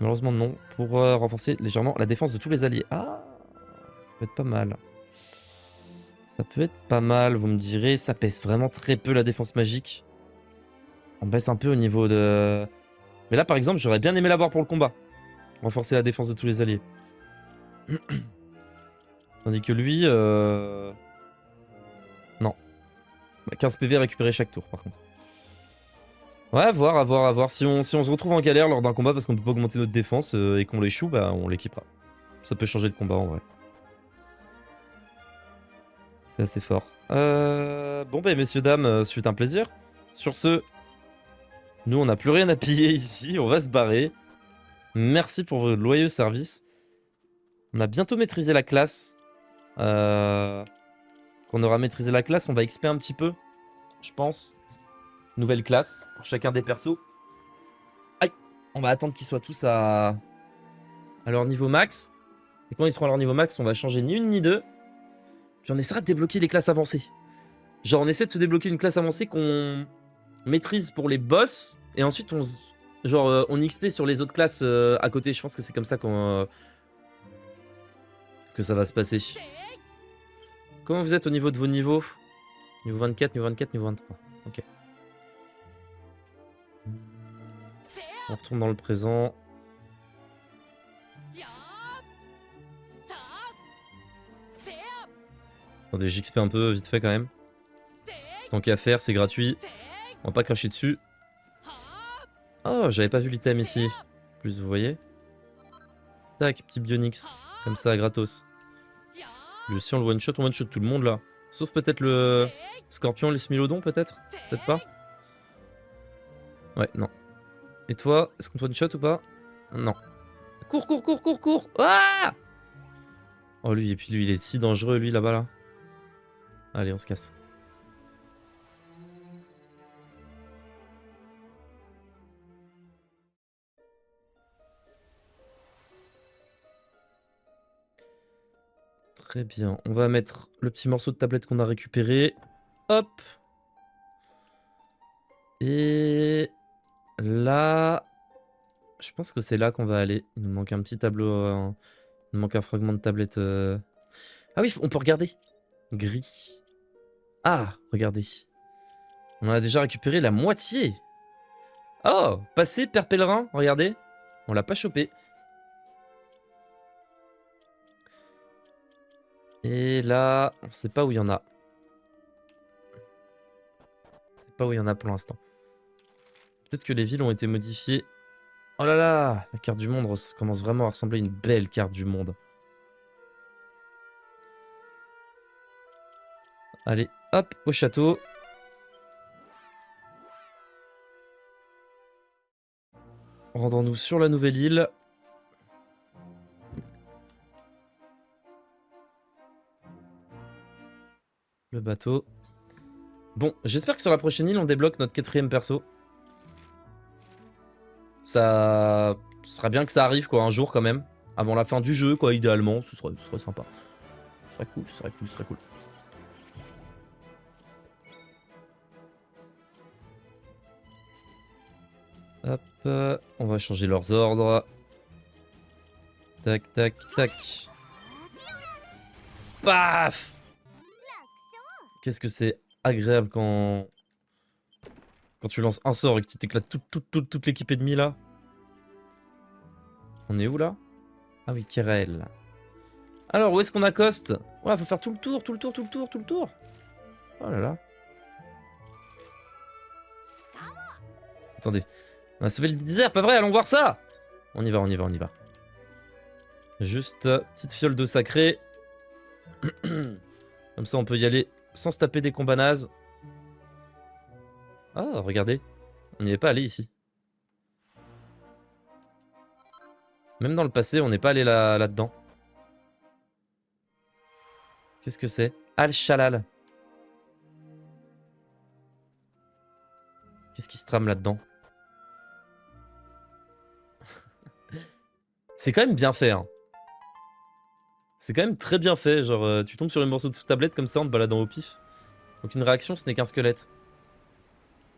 Malheureusement, non. Pour renforcer légèrement la défense de tous les alliés. Ah, ça peut être pas mal. Ça peut être pas mal, vous me direz. Ça pèse vraiment très peu la défense magique. On baisse un peu au niveau de... Mais là, par exemple, j'aurais bien aimé l'avoir pour le combat. Renforcer la défense de tous les alliés. Tandis que lui... Non. 15 PV récupérés chaque tour, par contre. Ouais, à voir. Si on se retrouve en galère lors d'un combat parce qu'on peut pas augmenter notre défense et qu'on l'échoue, bah on l'équipera. Ça peut changer de combat en vrai. C'est assez fort. Bon bah messieurs, dames, ce fut un plaisir. Sur ce, nous on n'a plus rien à piller ici, on va se barrer. Merci pour vos loyaux services. On a bientôt maîtrisé la classe. Quand on aura maîtrisé la classe, on va XP un petit peu, je pense. Nouvelle classe pour chacun des persos. Aïe. On va attendre qu'ils soient tous à leur niveau max. Et quand ils seront à leur niveau max, on va changer ni une ni deux. Puis on essaiera de débloquer les classes avancées. Genre on essaie de se débloquer une classe avancée qu'on maîtrise pour les boss. Et ensuite on XP sur les autres classes à côté. Je pense que c'est comme ça que ça va se passer. Comment vous êtes au niveau de vos niveaux? Niveau 24, niveau 24, niveau 23. Ok. On retourne dans le présent. Attendez, j'XP un peu vite fait quand même. Tant qu'à faire, c'est gratuit. On va pas cracher dessus. Oh, j'avais pas vu l'item ici. Plus, vous voyez. Tac, petit Bionix. Comme ça, gratos. Lui aussi, on le one-shot. On one-shot tout le monde là. Sauf peut-être le Scorpion, les Smilodon, peut-être. Peut-être pas. Ouais, non. Et toi, est-ce qu'on te one-shot ou pas? Non. Cours, cours, cours, cours, cours. Ah! Oh, lui, et puis lui, il est si dangereux, lui, là-bas, là. Allez, on se casse. Très bien. On va mettre le petit morceau de tablette qu'on a récupéré. Hop. Et là, je pense que c'est là qu'on va aller. Il nous manque un petit tableau. Il nous manque un fragment de tablette. Ah oui, on peut regarder. Gris. Ah, regardez. On en a déjà récupéré la moitié. Oh, passé, père pèlerin. Regardez. On l'a pas chopé. Et là, on sait pas où il y en a. On sait pas où il y en a pour l'instant. Peut-être que les villes ont été modifiées. Oh là là, la carte du monde commence vraiment à ressembler à une belle carte du monde. Allez, hop, au château. Rendons-nous sur la nouvelle île. Le bateau. Bon, j'espère que sur la prochaine île, on débloque notre 4e perso. Ça serait bien que ça arrive, quoi, un jour, quand même. Avant la fin du jeu, quoi, idéalement. Ce serait sympa. Ce serait cool, ce serait cool, ce serait cool. Hop, on va changer leurs ordres. Tac, tac, tac. Paf! Qu'est-ce que c'est agréable quand tu lances un sort et que tu t'éclates toute l'équipe ennemie là. On est où là? Ah oui, Kerel. Alors, où est-ce qu'on accoste? Ouais, faut faire tout le tour, tout le tour, tout le tour, tout le tour. Oh là là. Attendez. On a sauvé le désert, pas vrai? Allons voir ça! On y va, on y va, on y va. Juste, petite fiole d'eau sacrée. Comme ça, on peut y aller sans se taper des combats nazes. Ah, regardez. On n'y est pas allé ici. Même dans le passé, on n'est pas allé là-dedans. Qu'est-ce que c'est? Al-Shalal. Qu'est-ce qui se trame là-dedans? C'est quand même bien fait, hein. C'est quand même très bien fait. Genre, tu tombes sur les morceaux de tablette comme ça en te baladant au pif. Donc une réaction, ce n'est qu'un squelette.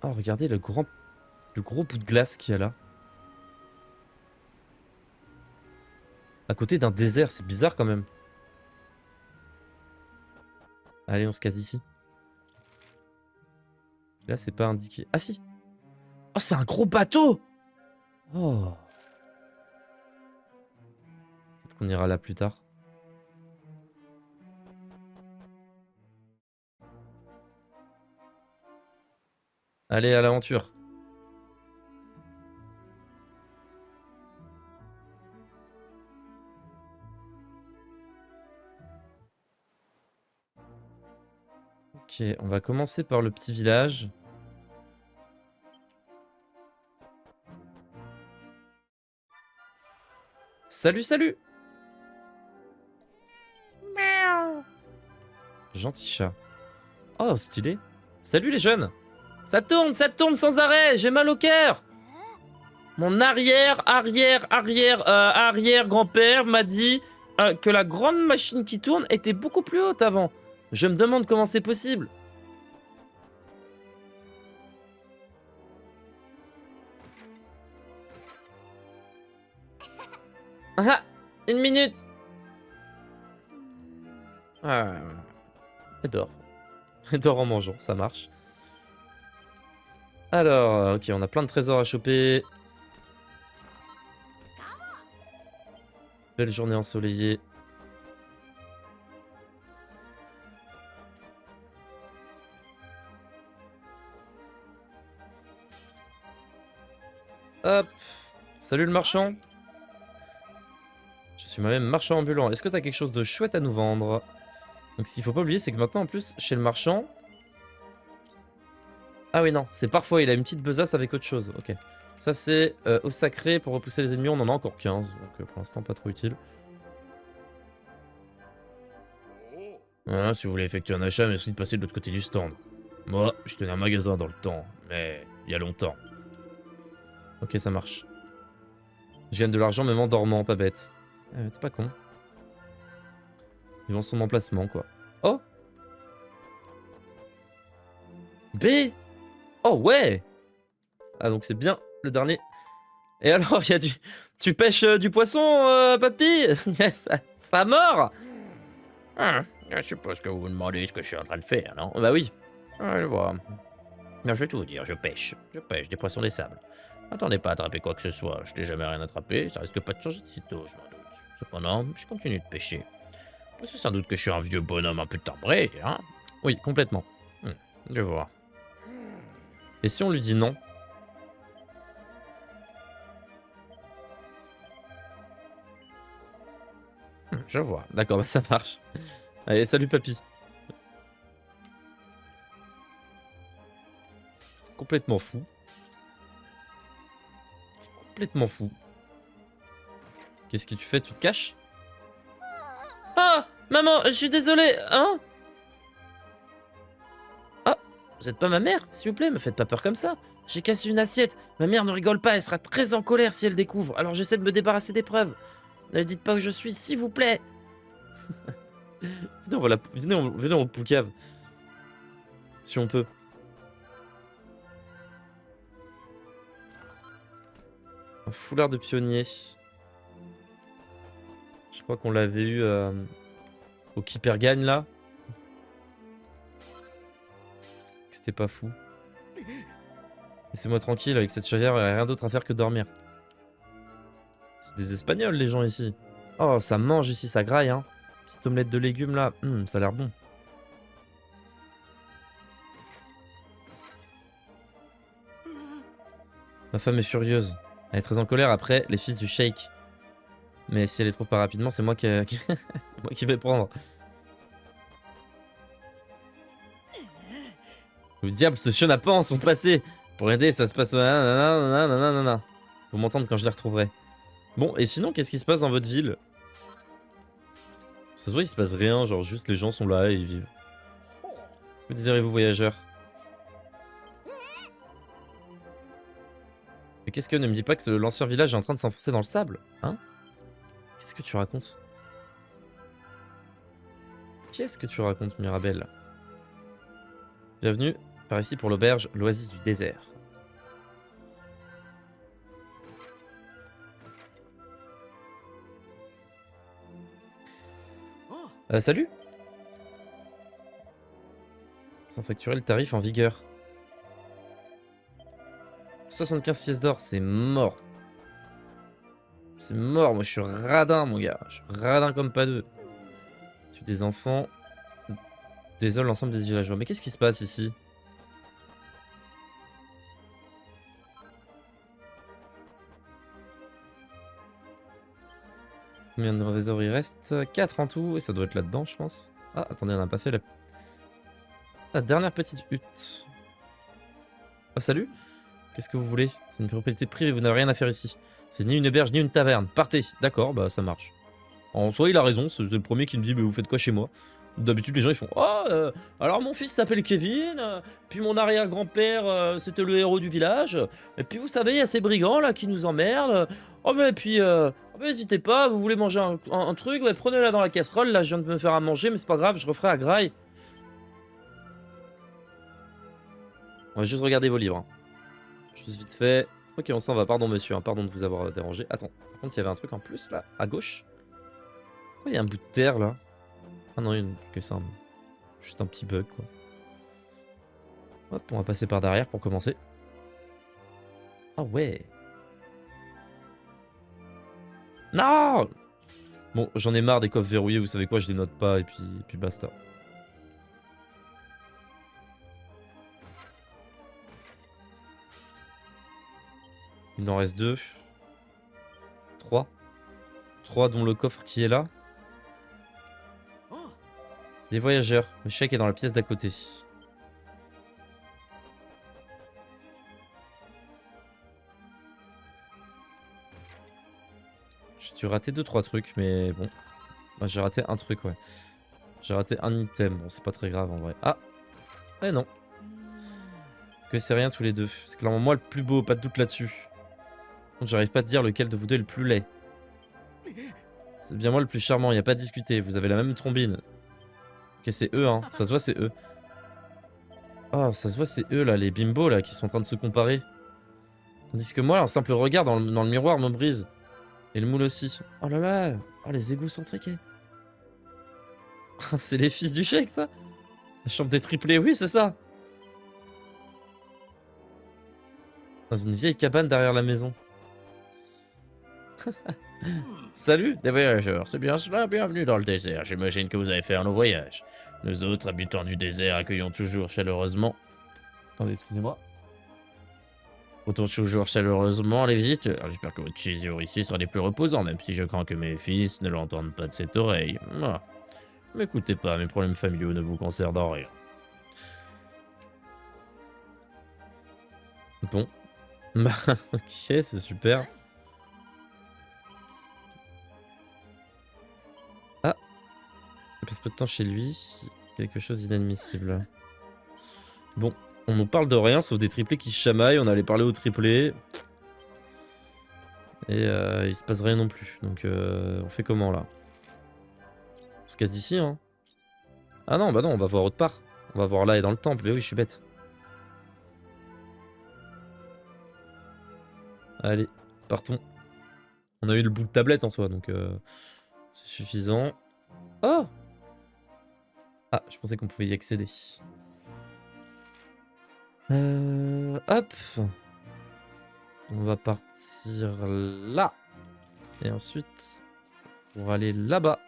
Oh, regardez le gros bout de glace qu'il y a là. À côté d'un désert, c'est bizarre quand même. Allez, on se casse ici. Là, c'est pas indiqué. Ah si! Oh, c'est un gros bateau! Oh! Peut-être qu'on ira là plus tard. Allez, à l'aventure. Ok, on va commencer par le petit village. Salut, salut! Miaou. Gentil chat. Oh, stylé. Salut les jeunes! Ça tourne sans arrêt. J'ai mal au cœur. Mon arrière-grand-père m'a dit que la grande machine qui tourne était beaucoup plus haute avant. Je me demande comment c'est possible. Ah, 1 minute. Ah, elle dort. Elle dort en mangeant, ça marche. Alors, ok, on a plein de trésors à choper. Belle journée ensoleillée. Hop. Salut le marchand. Je suis moi-même marchand ambulant. Est-ce que t'as quelque chose de chouette à nous vendre? Donc ce qu'il faut pas oublier, c'est que maintenant en plus, chez le marchand... Ah oui, non, c'est parfois il a une petite besace avec autre chose. Ok. Ça c'est eau sacrée pour repousser les ennemis, on en a encore 15. Donc pour l'instant pas trop utile. Si vous voulez effectuer un achat, merci de passer de l'autre côté du stand. Moi, je tenais un magasin dans le temps, mais il y a longtemps. Ok, ça marche. Je gagne de l'argent même en dormant, pas bête. T'es pas con. Ils vont son emplacement, quoi. Oh! B! Oh, ouais! Ah, donc c'est bien le dernier. Et alors, il y a du... Tu pêches du poisson, papy? Ça mord! Je suppose que vous vous demandez ce que je suis en train de faire, non? Bah oui. Je vois. Non, je vais tout vous dire, je pêche. Je pêche des poissons des sables. Attendez pas à attraper quoi que ce soit, je n'ai jamais rien attrapé, ça risque pas de changer de sitôt, je m'en doute. Cependant, je continue de pêcher. Parce que sans doute que je suis un vieux bonhomme un peu timbré, hein? Oui, complètement. Je vois. Et si on lui dit non? Je vois. D'accord, bah ça marche. Allez, salut papy. Complètement fou. Complètement fou. Qu'est-ce que tu fais? Tu te caches? Ah! Maman, je suis désolé, hein? Ah! Vous êtes pas ma mère? S'il vous plaît, me faites pas peur comme ça. J'ai cassé une assiette. Ma mère ne rigole pas, elle sera très en colère si elle découvre. Alors j'essaie de me débarrasser des preuves. Ne dites pas où je suis, s'il vous plaît. Venez, on le poucave. Si on peut. Un foulard de pionnier. Je crois qu'on l'avait eu au Kipergagne là. C'était pas fou. Laissez-moi tranquille, avec cette chaudière, il n'y a rien d'autre à faire que dormir. C'est des Espagnols les gens ici. Oh, ça mange ici, ça graille hein. Petite omelette de légumes là, ça a l'air bon. Ma femme est furieuse. Elle est très en colère après les fils du sheik. Mais si elle les trouve pas rapidement, c'est moi qui c'est moi qui vais prendre. Le diable, ce chenapan, son passé. Pour aider, ça se passe... Faut m'entendre quand je les retrouverai. Bon, et sinon, qu'est-ce qui se passe dans votre ville? Ça se voit, il se passe rien, genre juste les gens sont là et ils vivent. Que désirez-vous, voyageurs? Mais qu'est-ce que... Ne me dis pas que l'ancien village est en train de s'enfoncer dans le sable, hein? Qu'est-ce que tu racontes? Qu'est-ce que tu racontes, Mirabelle? Bienvenue par ici pour l'auberge, l'oasis du désert. Salut. Sans facturer le tarif en vigueur. 75 pièces d'or, c'est mort. C'est mort, moi je suis radin mon gars. Je suis radin comme pas deux. Tu des enfants. Désole l'ensemble des villageois. Mais qu'est-ce qui se passe ici? Combien de trésors il reste? 4 en tout, et ça doit être là-dedans, je pense. Ah, attendez, on n'a pas fait la dernière petite hutte. Oh, salut. Qu'est-ce que vous voulez? C'est une propriété privée, vous n'avez rien à faire ici. C'est ni une auberge, ni une taverne. Partez. D'accord, bah ça marche. En soi, il a raison, c'est le premier qui me dit, mais vous faites quoi chez moi? D'habitude, les gens ils font oh, alors mon fils s'appelle Kevin, puis mon arrière-grand-père c'était le héros du village, et puis vous savez, il y a ces brigands là qui nous emmerdent. Oh, mais puis, oh, mais n'hésitez pas, vous voulez manger un truc, ouais, prenez-la dans la casserole. Là, je viens de me faire à manger, mais c'est pas grave, je referai à graille. On va juste regarder vos livres. Hein. Juste vite fait. Ok, on s'en va. Pardon, monsieur, hein, pardon de vous avoir dérangé. Attends, par contre, il y avait un truc en plus là, à gauche. Pourquoi il y a un bout de terre là? Ah non, que c'est juste un petit bug quoi. Hop, on va passer par derrière pour commencer. Ah ouais. Non. Bon, j'en ai marre des coffres verrouillés, vous savez quoi, je les note pas et puis basta. Il en reste 2. 3. 3 dont le coffre qui est là. Des voyageurs. Le chèque est dans la pièce d'à côté. J'ai dû rater 2-3 trucs, mais bon. Bah, j'ai raté un truc, ouais. J'ai raté un item. Bon, c'est pas très grave en vrai. Ah! Eh non. Que c'est rien tous les deux. C'est clairement moi le plus beau, pas de doute là-dessus. J'arrive pas à te dire lequel de vous deux est le plus laid. C'est bien moi le plus charmant, y a pas à discuter. Vous avez la même trombine. Ok, c'est eux, hein. Ça se voit, c'est eux. Oh, ça se voit, c'est eux, là, les bimbos, là, qui sont en train de se comparer. Tandis que moi, un simple regard dans le miroir me brise. Et le moule aussi. Oh là là. Oh, les égocentriques. C'est les fils du chèque, ça. La chambre des triplés, oui, c'est ça. Dans une vieille cabane derrière la maison. Salut, Des voyageurs, c'est bien cela, bienvenue dans le désert. J'imagine que vous avez fait un long voyage. Nous autres, habitants du désert, accueillons toujours chaleureusement. Attendez, excusez-moi. Autant toujours chaleureusement les visiteurs. J'espère que votre séjour ici sera des plus reposants, même si je crains que mes fils ne l'entendent pas de cette oreille. Ah. M'écoutez pas, mes problèmes familiaux ne vous concernent en rien. Bon. Bah, ok, c'est super. Ah. Il passe peu de temps chez lui. Quelque chose d'inadmissible. Bon, on nous parle de rien sauf des triplés qui se chamaillent. On allait parler aux triplés. Et il se passe rien non plus. Donc on fait comment là? On se casse d'ici, hein? Ah non, bah non, on va voir autre part. On va voir là et dans le temple. Mais oui, je suis bête. Allez, partons. On a eu le bout de tablette en soi, donc c'est suffisant. Oh! Ah, je pensais qu'on pouvait y accéder. Hop. On va partir là. Et ensuite, on va aller là-bas.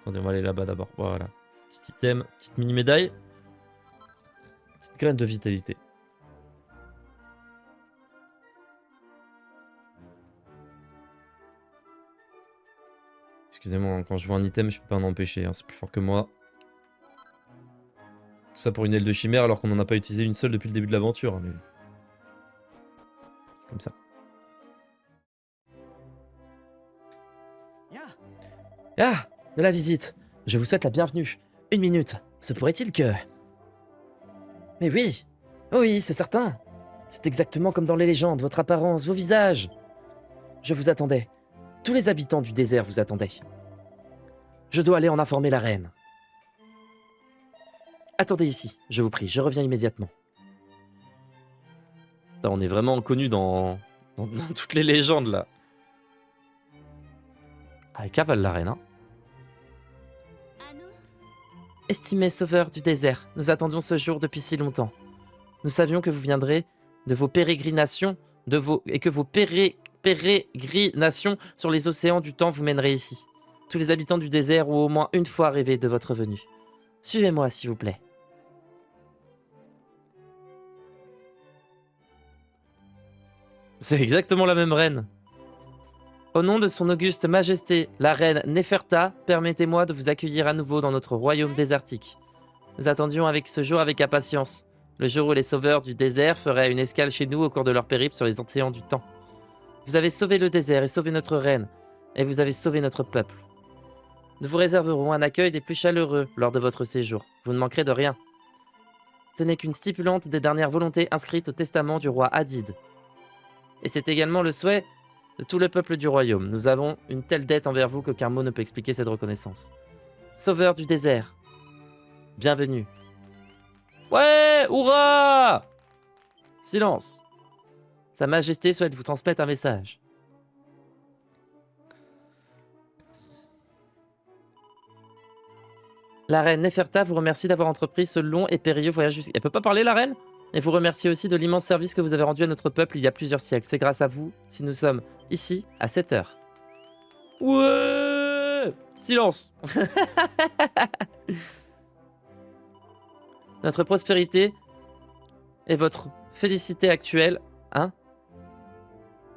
Attendez, on va aller là-bas d'abord. Voilà. Petit item, petite mini-médaille. Petite graine de vitalité. Excusez-moi, quand je vois un item, je peux pas en empêcher. Hein, c'est plus fort que moi. Tout ça pour une aile de chimère alors qu'on n'en a pas utilisé une seule depuis le début de l'aventure. Mais... c'est comme ça. Ah, de la visite. Je vous souhaite la bienvenue. 1 minute. Se pourrait-il que... Mais oui. Oui, c'est certain. C'est exactement comme dans les légendes, votre apparence, vos visages. Je vous attendais. Tous les habitants du désert vous attendaient. Je dois aller en informer la reine. Attendez ici, je vous prie, je reviens immédiatement. Putain, on est vraiment connu dans toutes les légendes là. Ah, elle cavale la reine, hein. Estimé sauveur du désert, nous attendions ce jour depuis si longtemps. Nous savions que vous viendrez de vos pérégrinations, et que vos pérégrinations sur les océans du temps vous mèneraient ici. Tous les habitants du désert ont au moins une fois rêvé de votre venue. Suivez-moi, s'il vous plaît. C'est exactement la même reine. Au nom de son auguste majesté, la reine Neferta, permettez-moi de vous accueillir à nouveau dans notre royaume désertique. Nous attendions ce jour avec impatience. Le jour où les sauveurs du désert feraient une escale chez nous au cours de leur périple sur les océans du temps. Vous avez sauvé le désert et sauvé notre reine, et vous avez sauvé notre peuple. Nous vous réserverons un accueil des plus chaleureux lors de votre séjour. Vous ne manquerez de rien. Ce n'est qu'une stipulante des dernières volontés inscrites au testament du roi Hadid. Et c'est également le souhait de tout le peuple du royaume. Nous avons une telle dette envers vous qu'aucun mot ne peut expliquer cette reconnaissance. Sauveur du désert, bienvenue. Ouais, hurrah! Silence. Sa Majesté souhaite vous transmettre un message. La reine Neferta vous remercie d'avoir entrepris ce long et périlleux voyage jusqu'à... Elle peut pas parler, la reine? Et vous remercie aussi de l'immense service que vous avez rendu à notre peuple il y a plusieurs siècles. C'est grâce à vous si nous sommes ici à 7 heures. Ouais! Silence. Notre prospérité et votre félicité actuelle, hein?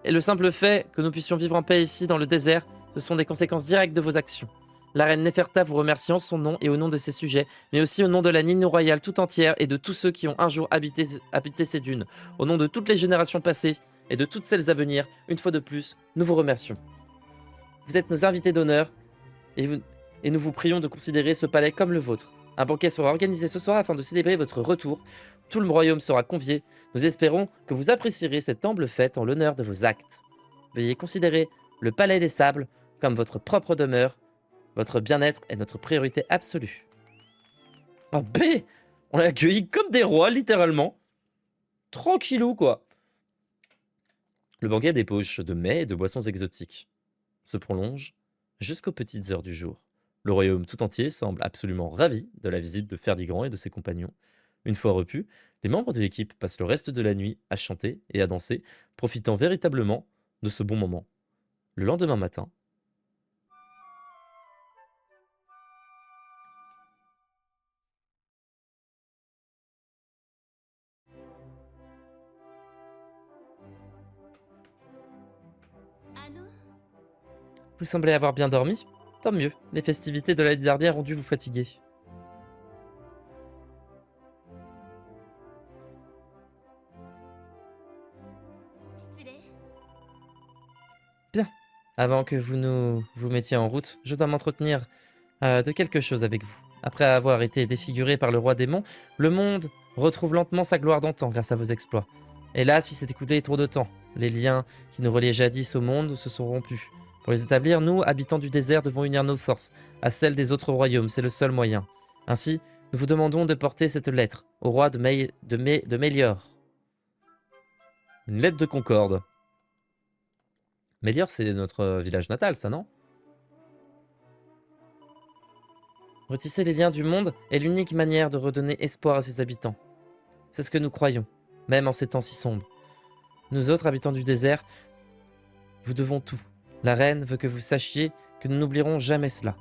Et le simple fait que nous puissions vivre en paix ici dans le désert, ce sont des conséquences directes de vos actions. La reine Neferta vous remercie en son nom et au nom de ses sujets, mais aussi au nom de la ligne royale tout entière et de tous ceux qui ont un jour habité ces dunes. Au nom de toutes les générations passées et de toutes celles à venir, une fois de plus, nous vous remercions. Vous êtes nos invités d'honneur et nous vous prions de considérer ce palais comme le vôtre. Un banquet sera organisé ce soir afin de célébrer votre retour. Tout le royaume sera convié. Nous espérons que vous apprécierez cette humble fête en l'honneur de vos actes. Veuillez considérer le palais des sables comme votre propre demeure. Votre bien-être est notre priorité absolue. Oh B! On l'a accueilli comme des rois, littéralement. Tranquillou, quoi. Le banquet des poches de mets et de boissons exotiques se prolonge jusqu'aux petites heures du jour. Le royaume tout entier semble absolument ravi de la visite de Ferdigrand et de ses compagnons. Une fois repus, les membres de l'équipe passent le reste de la nuit à chanter et à danser, profitant véritablement de ce bon moment. Le lendemain matin, vous semblez avoir bien dormi? Tant mieux, les festivités de l'année dernière ont dû vous fatiguer. Bien, avant que vous mettiez en route, je dois m'entretenir de quelque chose avec vous. Après avoir été défiguré par le roi démon, le monde retrouve lentement sa gloire d'antan grâce à vos exploits. Hélas, il s'est écoulé trop de temps. Les liens qui nous reliaient jadis au monde se sont rompus. Pour les établir, nous, habitants du désert, devons unir nos forces à celles des autres royaumes. C'est le seul moyen. Ainsi, nous vous demandons de porter cette lettre au roi de Mélior. Une lettre de concorde. Mélior, c'est notre village natal, ça, non? Retisser les liens du monde est l'unique manière de redonner espoir à ses habitants. C'est ce que nous croyons, même en ces temps si sombres. Nous autres, habitants du désert, vous devons tout. La reine veut que vous sachiez que nous n'oublierons jamais cela.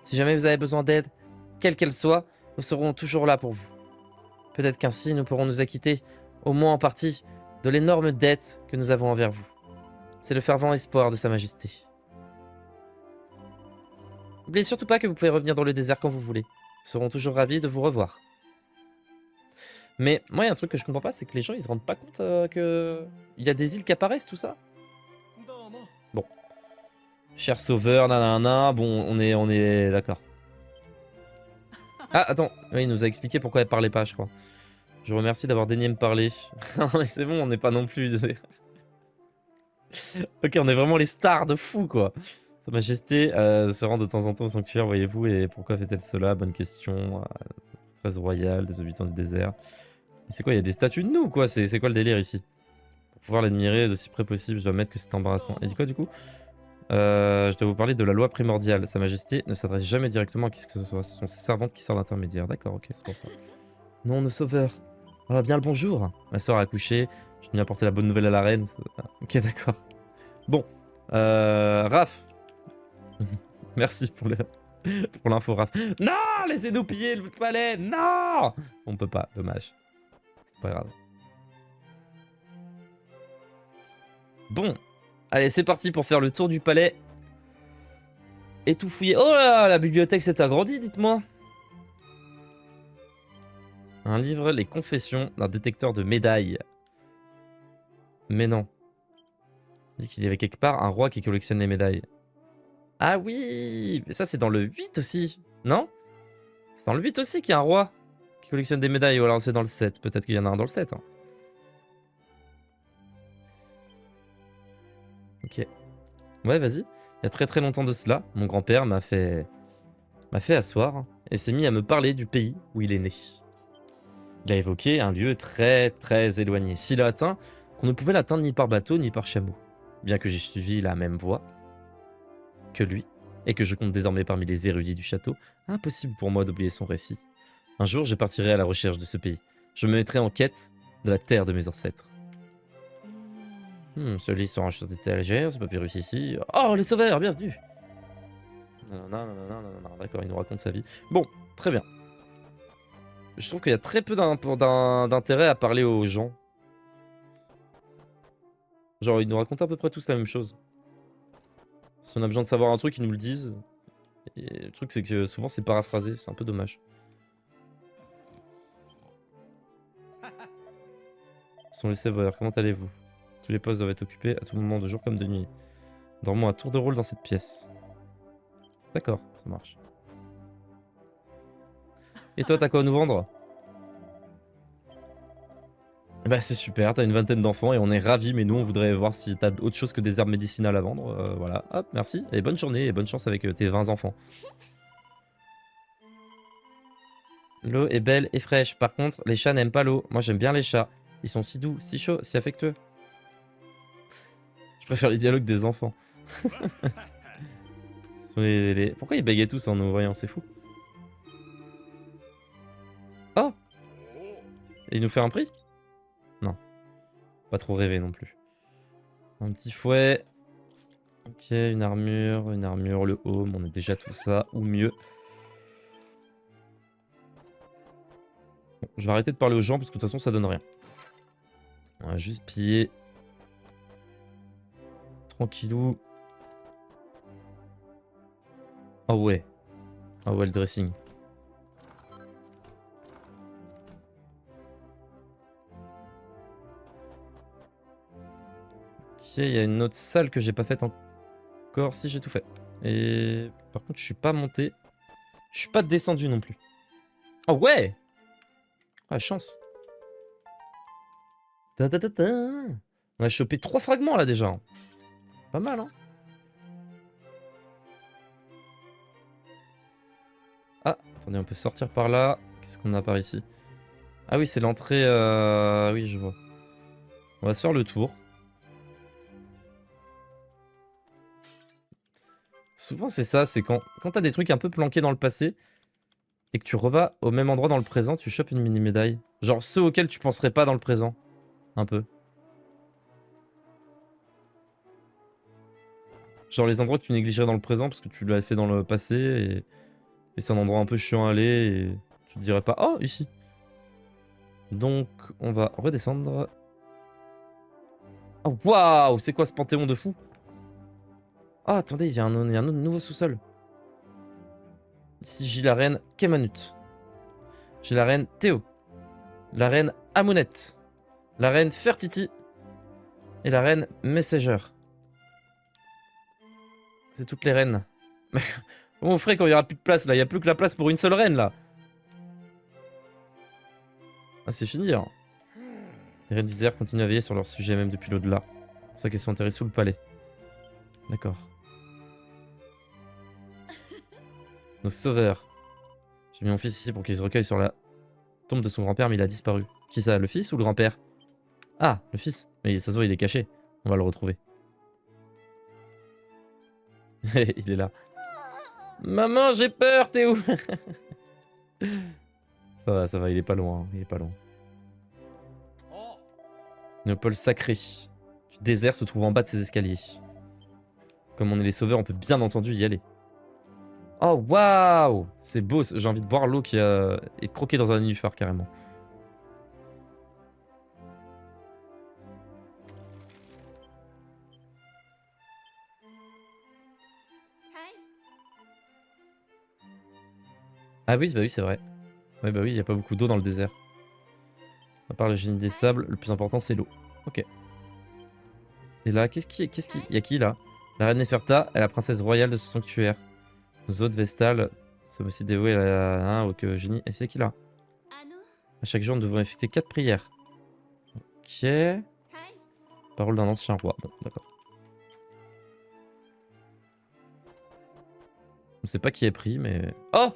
Si jamais vous avez besoin d'aide, quelle qu'elle soit, nous serons toujours là pour vous. Peut-être qu'ainsi nous pourrons nous acquitter, au moins en partie, de l'énorme dette que nous avons envers vous. C'est le fervent espoir de Sa Majesté. N'oubliez surtout pas que vous pouvez revenir dans le désert quand vous voulez. Nous serons toujours ravis de vous revoir. Mais moi, il y a un truc que je comprends pas, c'est que les gens, ils se rendent pas compte que il y a des îles qui apparaissent, tout ça. Bon. Cher sauveur, nanana, bon, on est d'accord. Ah, attends, oui, il nous a expliqué pourquoi elle parlait pas, je crois. Je vous remercie d'avoir daigné me parler. Non, mais c'est bon, on n'est pas non plus... Ok, on est vraiment les stars de fou, quoi. Sa Majesté se rend de temps en temps au sanctuaire, voyez-vous, et pourquoi fait-elle cela? Bonne question. Très royale, des habitants du désert. C'est quoi, il y a des statues de nous, quoi? C'est quoi le délire ici? Pour pouvoir l'admirer de si près possible, je dois admettre que c'est embarrassant. Et dit quoi, du coup? Je dois vous parler de la loi primordiale. Sa Majesté ne s'adresse jamais directement à qui que ce soit. Ce sont ses servantes qui servent d'intermédiaire. D'accord, ok, c'est pour ça. Non, nos sauveurs. Oh, bien le bonjour. Ma soeur a accouché. Je viens apporter la bonne nouvelle à la reine. Ok, d'accord. Bon. Raph. Merci pour l'info, Raph. Non, laissez-nous piller le palais. Non. On peut pas, dommage. C'est pas grave. Bon. Allez, c'est parti pour faire le tour du palais. Et tout fouiller. Oh là, la bibliothèque s'est agrandie, dites-moi. Un livre, les confessions d'un détecteur de médailles. Mais non. Il dit qu'il y avait quelque part un roi qui collectionne les médailles. Ah oui, mais ça c'est dans le 8 aussi, non? C'est dans le 8 aussi qu'il y a un roi qui collectionne des médailles, ou alors c'est dans le 7. Peut-être qu'il y en a un dans le 7. Hein. Ok. Ouais, vas-y. Il y a très très longtemps de cela, mon grand-père m'a fait asseoir et s'est mis à me parler du pays où il est né. Il a évoqué un lieu très très éloigné, si lointain qu'on ne pouvait l'atteindre ni par bateau ni par chameau. Bien que j'ai suivi la même voie que lui, et que je compte désormais parmi les érudits du château, impossible pour moi d'oublier son récit. Un jour, je partirai à la recherche de ce pays. Je me mettrai en quête de la terre de mes ancêtres. Ce lit sur un château étagère, ce papyrus ici. Oh, les sauveurs, bienvenue! Non, d'accord, il nous raconte sa vie. Bon, très bien. Je trouve qu'il y a très peu d'intérêt à parler aux gens. Genre, ils nous racontent à peu près tous la même chose. Si on a besoin de savoir un truc, ils nous le disent. Et le truc, c'est que souvent, c'est paraphrasé. C'est un peu dommage. Ce sont les sauveurs. Comment allez-vous? Tous les postes doivent être occupés à tout moment, de jour comme de nuit. Dormons à tour de rôle dans cette pièce. D'accord, ça marche. Et toi, t'as quoi à nous vendre? Bah c'est super, t'as une vingtaine d'enfants et on est ravis, mais nous on voudrait voir si t'as autre chose que des herbes médicinales à vendre. Voilà, hop, merci, et bonne journée, et bonne chance avec tes 20 enfants. L'eau est belle et fraîche, par contre, les chats n'aiment pas l'eau. Moi j'aime bien les chats, ils sont si doux, si chauds, si affectueux. Je préfère les dialogues des enfants. Pourquoi ils bégayent tous en nous voyant, c'est fou. Oh! Et il nous fait un prix? Non. Pas trop rêver non plus. Un petit fouet. Ok, une armure, le home, on a déjà tout ça, ou mieux. Bon, je vais arrêter de parler aux gens parce que de toute façon ça donne rien. On va juste piller. Tranquillou. Oh ouais. Oh ouais, le dressing. Ok, il y a une autre salle que j'ai pas faite encore. Si, j'ai tout fait. Et par contre, je suis pas monté. Je suis pas descendu non plus. Oh ouais! Ah, chance. On a chopé 3 fragments là déjà. Pas mal, hein? Ah, attendez, on peut sortir par là. Qu'est-ce qu'on a par ici? Ah oui, c'est l'entrée. Oui, je vois. On va se faire le tour. Souvent, c'est ça, c'est quand t'as des trucs un peu planqués dans le passé et que tu revas au même endroit dans le présent, tu chopes une mini médaille. Genre ceux auxquels tu penserais pas dans le présent. Un peu. Genre les endroits que tu négligerais dans le présent parce que tu l'as fait dans le passé et c'est un endroit un peu chiant à aller et tu te dirais pas « Oh, ici !» Donc, on va redescendre. Oh, waouh! C'est quoi ce panthéon de fou? Ah, oh, attendez, il y a un autre nouveau sous-sol. Ici, j'ai la reine Kemanut. J'ai la reine Théo. La reine Amonette. La reine Fertiti. Et la reine Messenger. C'est toutes les reines. Mais comment on ferait quand il n'y aura plus de place là? Il n'y a plus que la place pour une seule reine là. Ah, c'est fini hein. Les reines Vizère continuent à veiller sur leur sujet même depuis l'au-delà. C'est pour ça qu'elles sont enterrées sous le palais. D'accord. Nos sauveurs. J'ai mis mon fils ici pour qu'il se recueille sur la tombe de son grand-père, mais il a disparu. Qui ça, le fils ou le grand-père? Ah, le fils. Mais ça se voit, il est caché. On va le retrouver. Il est là. Maman, j'ai peur, t'es où? Ça va, il est pas loin. Il est pas loin. Néopole sacré. Du désert se trouve en bas de ces escaliers. Comme on est les sauveurs, on peut bien entendu y aller. Oh waouh! C'est beau, j'ai envie de boire l'eau qui est croquée dans un nénuphar carrément. Ah oui, bah oui, c'est vrai. Ouais, bah oui, il n'y a pas beaucoup d'eau dans le désert. À part le génie des sables, le plus important c'est l'eau. Ok. Et là, qu'est-ce qui... Y a qui là? La reine Neferta est la princesse royale de ce sanctuaire. Nous autres Vestales sommes aussi dévoués au génie. Et c'est qui là? À chaque jour, nous devons effectuer 4 prières. Ok. Parole d'un ancien roi. Bon, d'accord. On sait pas qui est pris, mais... Oh!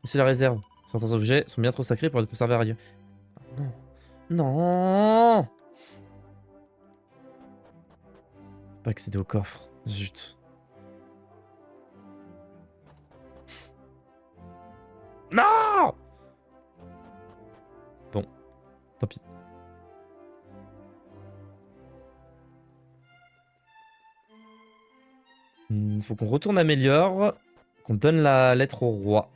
C'est la réserve. Certains objets sont bien trop sacrés pour être conservés à rien. Non. Non! Pas accéder au coffre. Zut. Non! Bon. Tant pis. Faut qu'on retourne à Mélior. Qu'on donne la lettre au roi.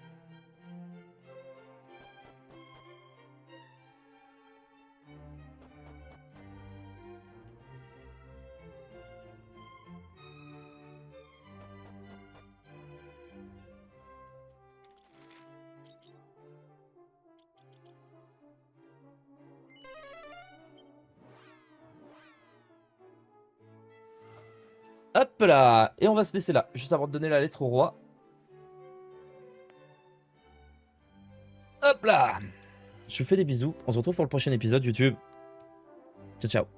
Hop là! Et on va se laisser là, juste avant de donner la lettre au roi. Hop là! Je vous fais des bisous. On se retrouve pour le prochain épisode YouTube. Ciao, ciao.